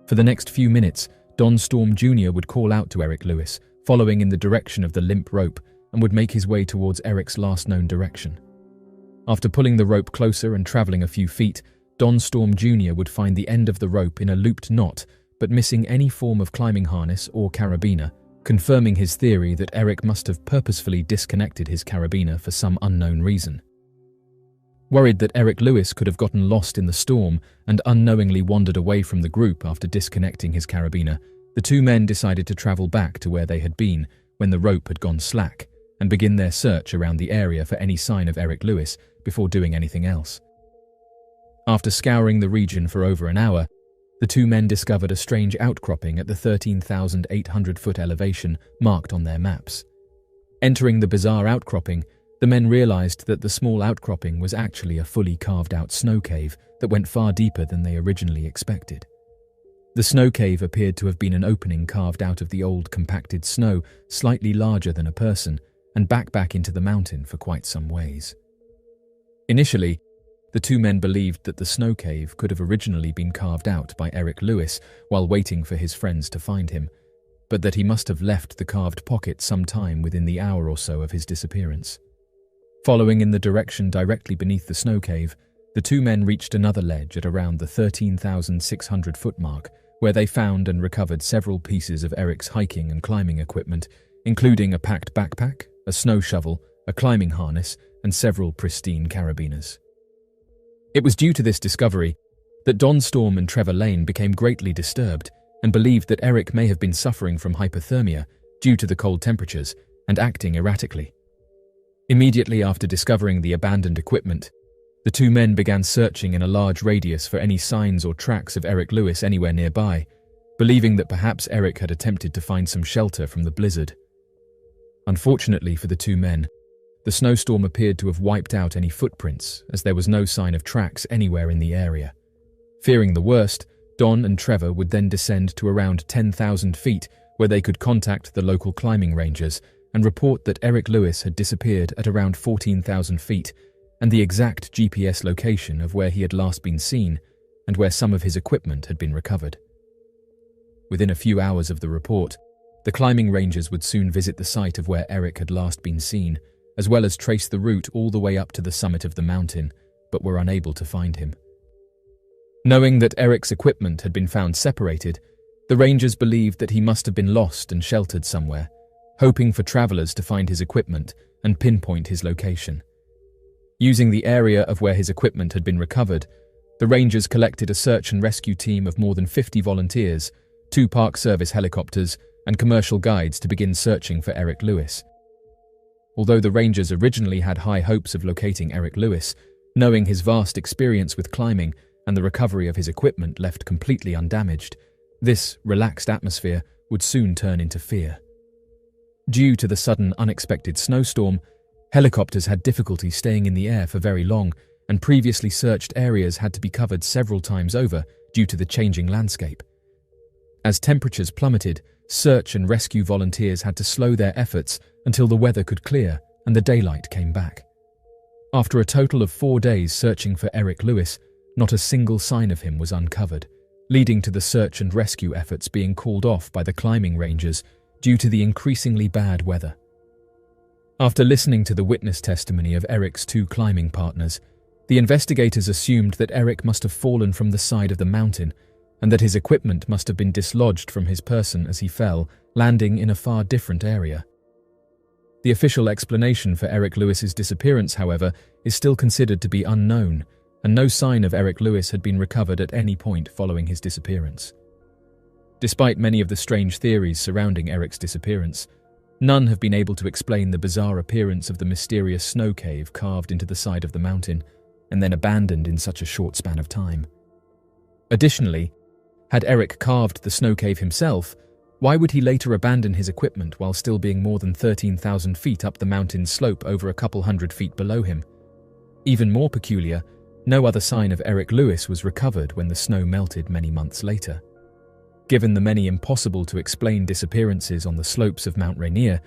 For the next few minutes, Don Storm Jr. would call out to Eric Lewis, following in the direction of the limp rope, and would make his way towards Eric's last known direction. After pulling the rope closer and traveling a few feet, Don Storm Jr. would find the end of the rope in a looped knot, but missing any form of climbing harness or carabiner, confirming his theory that Eric must have purposefully disconnected his carabiner for some unknown reason. Worried that Eric Lewis could have gotten lost in the storm and unknowingly wandered away from the group after disconnecting his carabiner, the two men decided to travel back to where they had been when the rope had gone slack and begin their search around the area for any sign of Eric Lewis before doing anything else. After scouring the region for over an hour, the two men discovered a strange outcropping at the 13,800-foot elevation marked on their maps. Entering the bizarre outcropping, the men realized that the small outcropping was actually a fully carved-out snow cave that went far deeper than they originally expected. The snow cave appeared to have been an opening carved out of the old compacted snow, slightly larger than a person, and back into the mountain for quite some ways. Initially, the two men believed that the snow cave could have originally been carved out by Eric Lewis while waiting for his friends to find him, but that he must have left the carved pocket sometime within the hour or so of his disappearance. Following in the direction directly beneath the snow cave, the two men reached another ledge at around the 13,600-foot mark, where they found and recovered several pieces of Eric's hiking and climbing equipment, including a packed backpack, a snow shovel, a climbing harness, and several pristine carabiners. It was due to this discovery that Don Storm and Trevor Lane became greatly disturbed and believed that Eric may have been suffering from hypothermia due to the cold temperatures and acting erratically. Immediately after discovering the abandoned equipment, the two men began searching in a large radius for any signs or tracks of Eric Lewis anywhere nearby, believing that perhaps Eric had attempted to find some shelter from the blizzard. Unfortunately for the two men, the snowstorm appeared to have wiped out any footprints, as there was no sign of tracks anywhere in the area. Fearing the worst, Don and Trevor would then descend to around 10,000 feet, where they could contact the local climbing rangers and report that Eric Lewis had disappeared at around 14,000 feet, and the exact GPS location of where he had last been seen and where some of his equipment had been recovered. Within a few hours of the report, the climbing rangers would soon visit the site of where Eric had last been seen, as well as trace the route all the way up to the summit of the mountain, but were unable to find him. Knowing that Eric's equipment had been found separated, the rangers believed that he must have been lost and sheltered somewhere, hoping for travelers to find his equipment and pinpoint his location. Using the area of where his equipment had been recovered, the rangers collected a search and rescue team of more than 50 volunteers, 2 Park Service helicopters, and commercial guides to begin searching for Eric Lewis. Although the rangers originally had high hopes of locating Eric Lewis, knowing his vast experience with climbing and the recovery of his equipment left completely undamaged, this relaxed atmosphere would soon turn into fear. Due to the sudden unexpected snowstorm, helicopters had difficulty staying in the air for very long, and previously searched areas had to be covered several times over due to the changing landscape. As temperatures plummeted, search and rescue volunteers had to slow their efforts until the weather could clear and the daylight came back. After a total of 4 days searching for Eric Lewis, not a single sign of him was uncovered, leading to the search and rescue efforts being called off by the climbing rangers due to the increasingly bad weather. After listening to the witness testimony of Eric's 2 climbing partners, the investigators assumed that Eric must have fallen from the side of the mountain and that his equipment must have been dislodged from his person as he fell, landing in a far different area. The official explanation for Eric Lewis's disappearance, however, is still considered to be unknown, and no sign of Eric Lewis had been recovered at any point following his disappearance. Despite many of the strange theories surrounding Eric's disappearance, none have been able to explain the bizarre appearance of the mysterious snow cave carved into the side of the mountain and then abandoned in such a short span of time. Additionally, had Eric carved the snow cave himself, why would he later abandon his equipment while still being more than 13,000 feet up the mountain's slope over a couple hundred feet below him? Even more peculiar, no other sign of Eric Lewis was recovered when the snow melted many months later. Given the many impossible-to-explain disappearances on the slopes of Mount Rainier,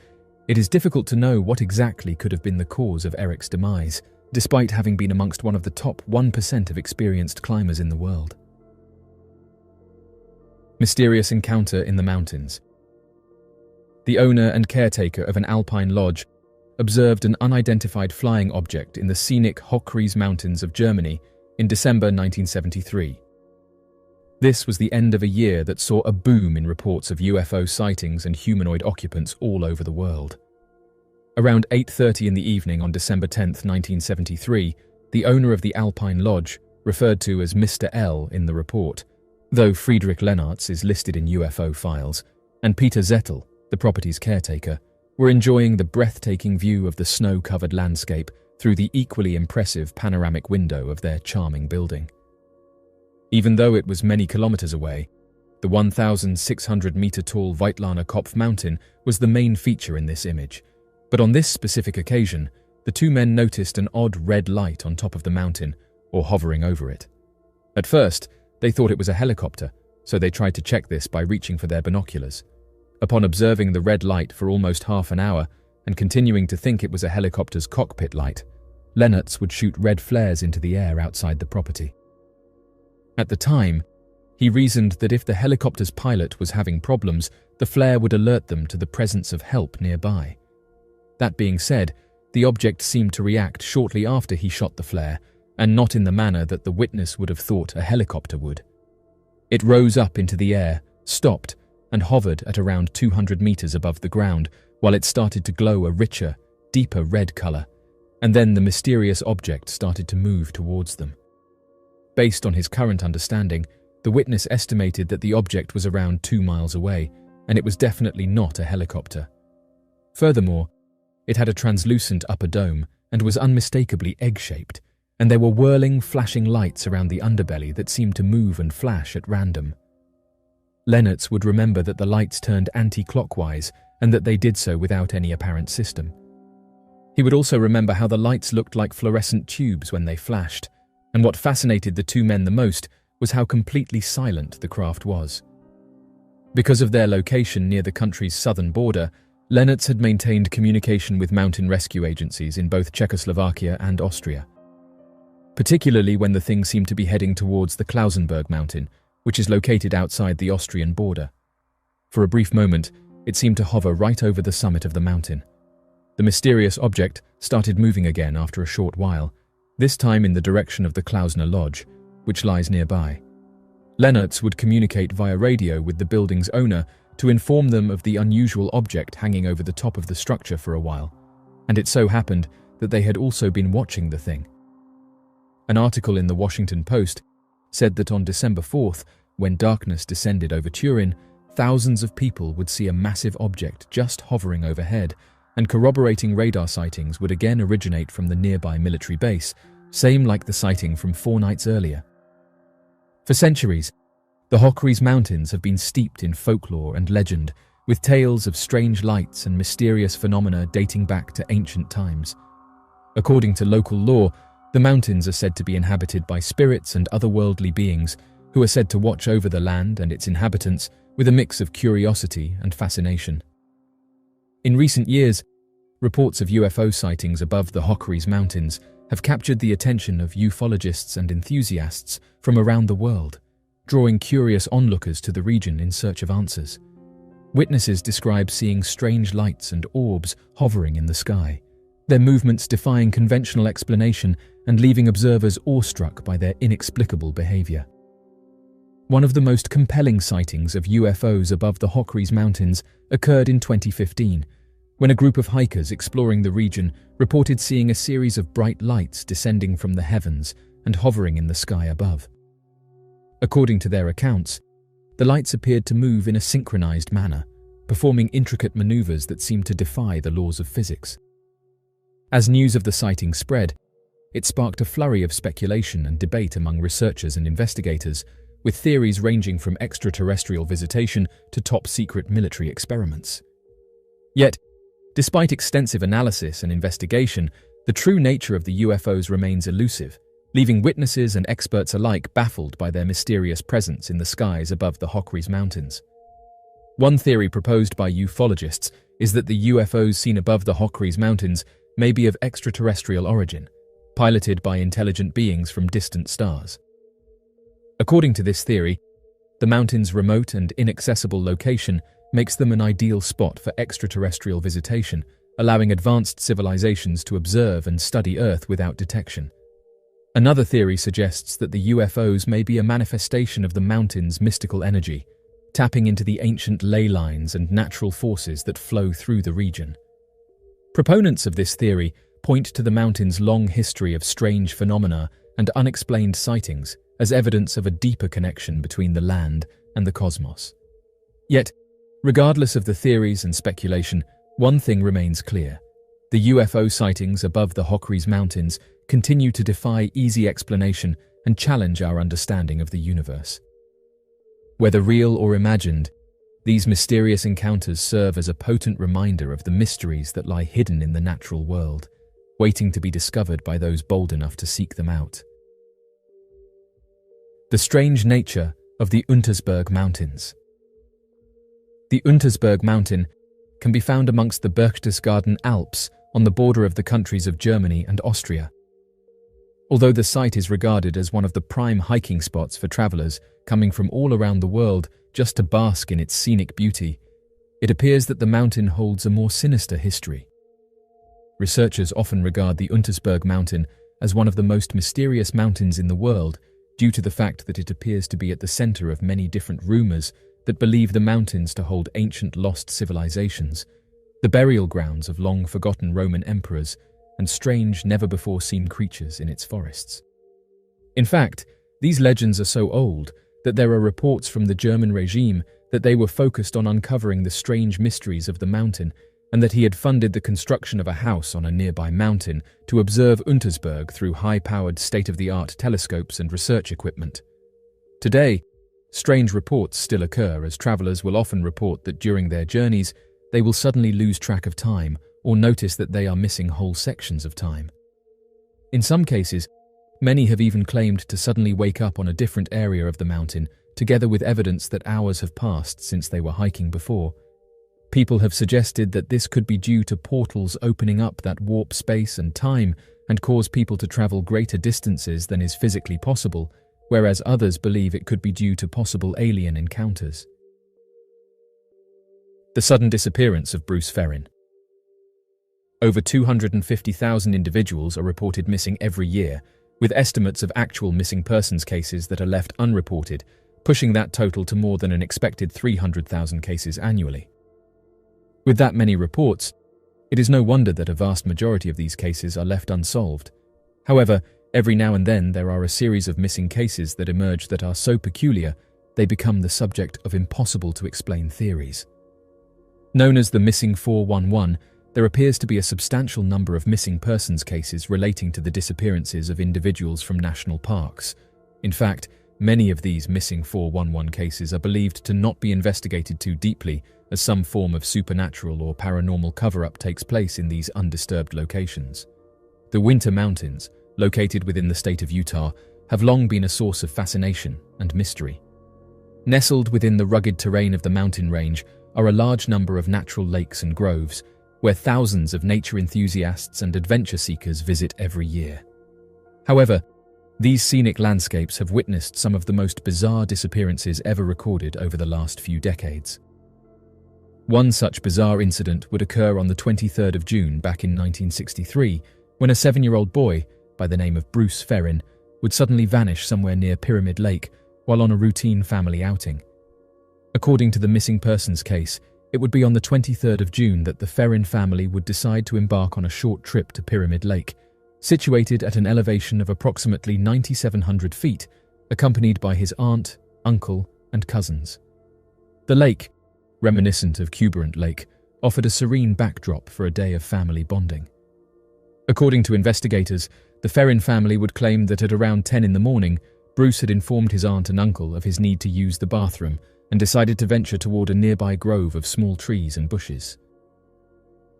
it is difficult to know what exactly could have been the cause of Eric's demise, despite having been amongst one of the top 1% of experienced climbers in the world. Mysterious encounter in the mountains. The owner and caretaker of an Alpine lodge observed an unidentified flying object in the scenic Hochkreuz Mountains of Germany in December 1973. This was the end of a year that saw a boom in reports of UFO sightings and humanoid occupants all over the world. Around 8:30 in the evening on December 10, 1973, the owner of the Alpine Lodge, referred to as Mr. L in the report, though Friedrich Lennartz is listed in UFO files, and Peter Zettel, the property's caretaker, were enjoying the breathtaking view of the snow-covered landscape through the equally impressive panoramic window of their charming building. Even though it was many kilometers away, the 1,600-meter-tall Weitlana Kopf mountain was the main feature in this image, but on this specific occasion, the two men noticed an odd red light on top of the mountain, or hovering over it. At first, they thought it was a helicopter, so they tried to check this by reaching for their binoculars. Upon observing the red light for almost half an hour, and continuing to think it was a helicopter's cockpit light, Lennertz would shoot red flares into the air outside the property. At the time, he reasoned that if the helicopter's pilot was having problems, the flare would alert them to the presence of help nearby. That being said, the object seemed to react shortly after he shot the flare, and not in the manner that the witness would have thought a helicopter would. It rose up into the air, stopped, and hovered at around 200 meters above the ground while it started to glow a richer, deeper red color, and then the mysterious object started to move towards them. Based on his current understanding, the witness estimated that the object was around 2 miles away, and it was definitely not a helicopter. Furthermore, it had a translucent upper dome and was unmistakably egg-shaped, and there were whirling, flashing lights around the underbelly that seemed to move and flash at random. Lennertz would remember that the lights turned anti-clockwise and that they did so without any apparent system. He would also remember how the lights looked like fluorescent tubes when they flashed, and what fascinated the two men the most was how completely silent the craft was. Because of their location near the country's southern border, Lennertz had maintained communication with mountain rescue agencies in both Czechoslovakia and Austria, particularly when the thing seemed to be heading towards the Klausenberg mountain, which is located outside the Austrian border. For a brief moment, it seemed to hover right over the summit of the mountain. The mysterious object started moving again after a short while, this time in the direction of the Klausner Lodge, which lies nearby. Lennertz would communicate via radio with the building's owner to inform them of the unusual object hanging over the top of the structure for a while, and it so happened that they had also been watching the thing. An article in the Washington Post said that on December 4th, when darkness descended over Turin, thousands of people would see a massive object just hovering overhead, and corroborating radar sightings would again originate from the nearby military base, same like the sighting from 4 nights earlier. For centuries, the Hochries Mountains have been steeped in folklore and legend, with tales of strange lights and mysterious phenomena dating back to ancient times. According to local lore, the mountains are said to be inhabited by spirits and otherworldly beings who are said to watch over the land and its inhabitants with a mix of curiosity and fascination. In recent years, reports of UFO sightings above the Hochries Mountains have captured the attention of ufologists and enthusiasts from around the world, drawing curious onlookers to the region in search of answers. Witnesses describe seeing strange lights and orbs hovering in the sky, their movements defying conventional explanation and leaving observers awestruck by their inexplicable behavior. One of the most compelling sightings of UFOs above the Hochries Mountains occurred in 2015, when a group of hikers exploring the region reported seeing a series of bright lights descending from the heavens and hovering in the sky above. According to their accounts, the lights appeared to move in a synchronized manner, performing intricate maneuvers that seemed to defy the laws of physics. As news of the sighting spread, it sparked a flurry of speculation and debate among researchers and investigators, with theories ranging from extraterrestrial visitation to top-secret military experiments. Yet, despite extensive analysis and investigation, the true nature of the UFOs remains elusive, leaving witnesses and experts alike baffled by their mysterious presence in the skies above the Hochries Mountains. One theory proposed by ufologists is that the UFOs seen above the Hochries Mountains may be of extraterrestrial origin, piloted by intelligent beings from distant stars. According to this theory, the mountains' remote and inaccessible location makes them an ideal spot for extraterrestrial visitation, allowing advanced civilizations to observe and study Earth without detection. Another theory suggests that the UFOs may be a manifestation of the mountains' mystical energy, tapping into the ancient ley lines and natural forces that flow through the region. Proponents of this theory point to the mountains' long history of strange phenomena and unexplained sightings as evidence of a deeper connection between the land and the cosmos. Yet, regardless of the theories and speculation, one thing remains clear. The UFO sightings above the Hochries Mountains continue to defy easy explanation and challenge our understanding of the universe. Whether real or imagined, these mysterious encounters serve as a potent reminder of the mysteries that lie hidden in the natural world, waiting to be discovered by those bold enough to seek them out. The strange nature of the Untersberg Mountains. The Untersberg mountain can be found amongst the Berchtesgaden Alps on the border of the countries of Germany and Austria. Although the site is regarded as one of the prime hiking spots for travelers coming from all around the world just to bask in its scenic beauty, it appears that the mountain holds a more sinister history. Researchers often regard the Untersberg mountain as one of the most mysterious mountains in the world due to the fact that it appears to be at the center of many different rumors that believe the mountains to hold ancient lost civilizations, the burial grounds of long-forgotten Roman emperors, and strange, never-before-seen creatures in its forests. In fact, these legends are so old that there are reports from the German regime that they were focused on uncovering the strange mysteries of the mountain and that he had funded the construction of a house on a nearby mountain to observe Untersberg through high-powered state-of-the-art telescopes and research equipment. Today, strange reports still occur as travelers will often report that during their journeys they will suddenly lose track of time or notice that they are missing whole sections of time. In some cases, many have even claimed to suddenly wake up on a different area of the mountain, together with evidence that hours have passed since they were hiking before. People have suggested that this could be due to portals opening up that warp space and time and cause people to travel greater distances than is physically possible, whereas others believe it could be due to possible alien encounters. The sudden disappearance of Bruce Ferin. Over 250,000 individuals are reported missing every year, with estimates of actual missing persons cases that are left unreported, pushing that total to more than an expected 300,000 cases annually. With that many reports, it is no wonder that a vast majority of these cases are left unsolved. However, every now and then there are a series of missing cases that emerge that are so peculiar they become the subject of impossible-to-explain theories. Known as the Missing 411, there appears to be a substantial number of missing persons cases relating to the disappearances of individuals from national parks. In fact, many of these Missing 411 cases are believed to not be investigated too deeply, as some form of supernatural or paranormal cover-up takes place in these undisturbed locations. The Winter Mountains, located within the state of Utah, have long been a source of fascination and mystery. Nestled within the rugged terrain of the mountain range are a large number of natural lakes and groves, where thousands of nature enthusiasts and adventure seekers visit every year. However, these scenic landscapes have witnessed some of the most bizarre disappearances ever recorded over the last few decades. One such bizarre incident would occur on the 23rd of June back in 1963, when a 7-year-old boy, by the name of Bruce Ferin, would suddenly vanish somewhere near Pyramid Lake while on a routine family outing. According to the missing persons case, it would be on the 23rd of June that the Ferin family would decide to embark on a short trip to Pyramid Lake, situated at an elevation of approximately 9,700 feet, accompanied by his aunt, uncle, and cousins. The lake, reminiscent of Cuberant Lake, offered a serene backdrop for a day of family bonding. According to investigators, the Ferin family would claim that at around 10 in the morning, Bruce had informed his aunt and uncle of his need to use the bathroom and decided to venture toward a nearby grove of small trees and bushes.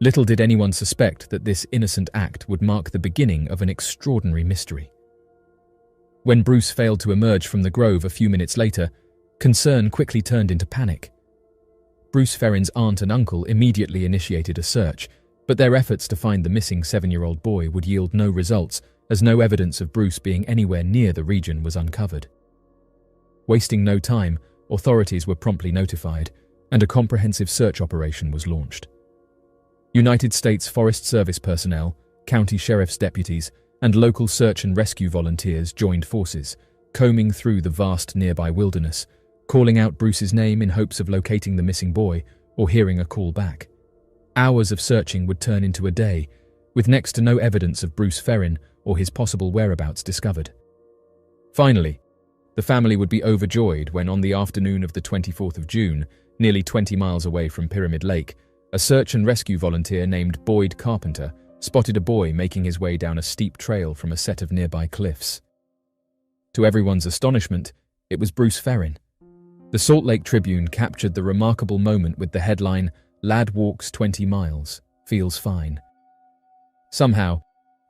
Little did anyone suspect that this innocent act would mark the beginning of an extraordinary mystery. When Bruce failed to emerge from the grove a few minutes later, concern quickly turned into panic. Bruce Ferin's aunt and uncle immediately initiated a search, but their efforts to find the missing 7-year-old boy would yield no results, as no evidence of Bruce being anywhere near the region was uncovered. Wasting no time, authorities were promptly notified, and a comprehensive search operation was launched. United States Forest Service personnel, county sheriff's deputies, and local search and rescue volunteers joined forces, combing through the vast nearby wilderness, calling out Bruce's name in hopes of locating the missing boy or hearing a call back. Hours of searching would turn into a day, with next to no evidence of Bruce Ferin or his possible whereabouts discovered. Finally, the family would be overjoyed when on the afternoon of the 24th of June, nearly 20 miles away from Pyramid Lake, a search and rescue volunteer named Boyd Carpenter spotted a boy making his way down a steep trail from a set of nearby cliffs. To everyone's astonishment, it was Bruce Ferin. The Salt Lake Tribune captured the remarkable moment with the headline, "Lad walks 20 miles, feels fine." Somehow,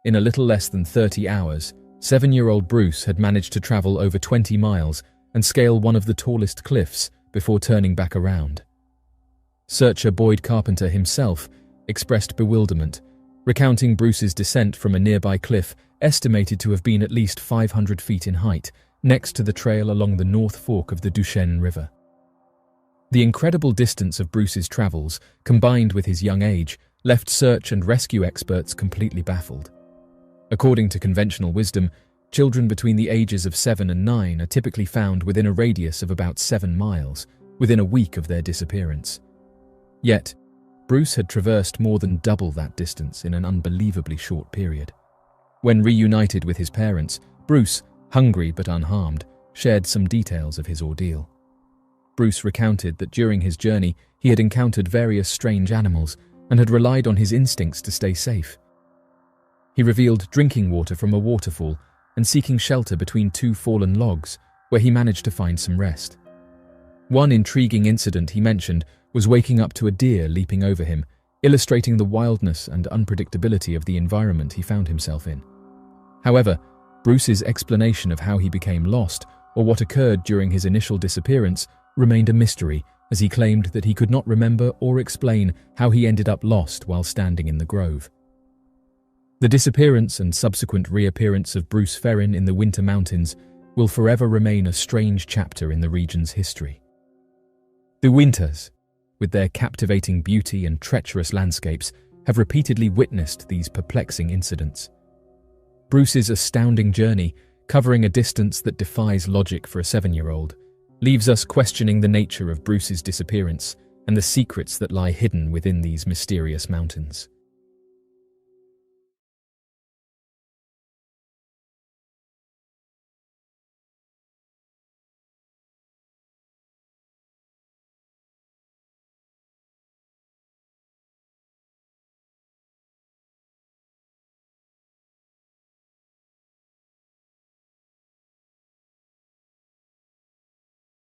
in a little less than 30 hours, 7-year-old Bruce had managed to travel over 20 miles and scale one of the tallest cliffs before turning back around. Searcher Boyd Carpenter himself expressed bewilderment, recounting Bruce's descent from a nearby cliff estimated to have been at least 500 feet in height, next to the trail along the North Fork of the Duchenne River. The incredible distance of Bruce's travels, combined with his young age, left search and rescue experts completely baffled. According to conventional wisdom, children between the ages of 7 and 9 are typically found within a radius of about 7 miles, within a week of their disappearance. Yet, Bruce had traversed more than double that distance in an unbelievably short period. When reunited with his parents, Bruce, hungry but unharmed, shared some details of his ordeal. Bruce recounted that during his journey he had encountered various strange animals and had relied on his instincts to stay safe. He revealed drinking water from a waterfall and seeking shelter between 2 fallen logs, where he managed to find some rest. One intriguing incident he mentioned was waking up to a deer leaping over him, illustrating the wildness and unpredictability of the environment he found himself in. However, Bruce's explanation of how he became lost or what occurred during his initial disappearance remained a mystery, as he claimed that he could not remember or explain how he ended up lost while standing in the grove. The disappearance and subsequent reappearance of Bruce Ferin in the Winter Mountains will forever remain a strange chapter in the region's history. The Winters, with their captivating beauty and treacherous landscapes, have repeatedly witnessed these perplexing incidents. Bruce's astounding journey, covering a distance that defies logic for a 7-year-old, leaves us questioning the nature of Bruce's disappearance and the secrets that lie hidden within these mysterious mountains.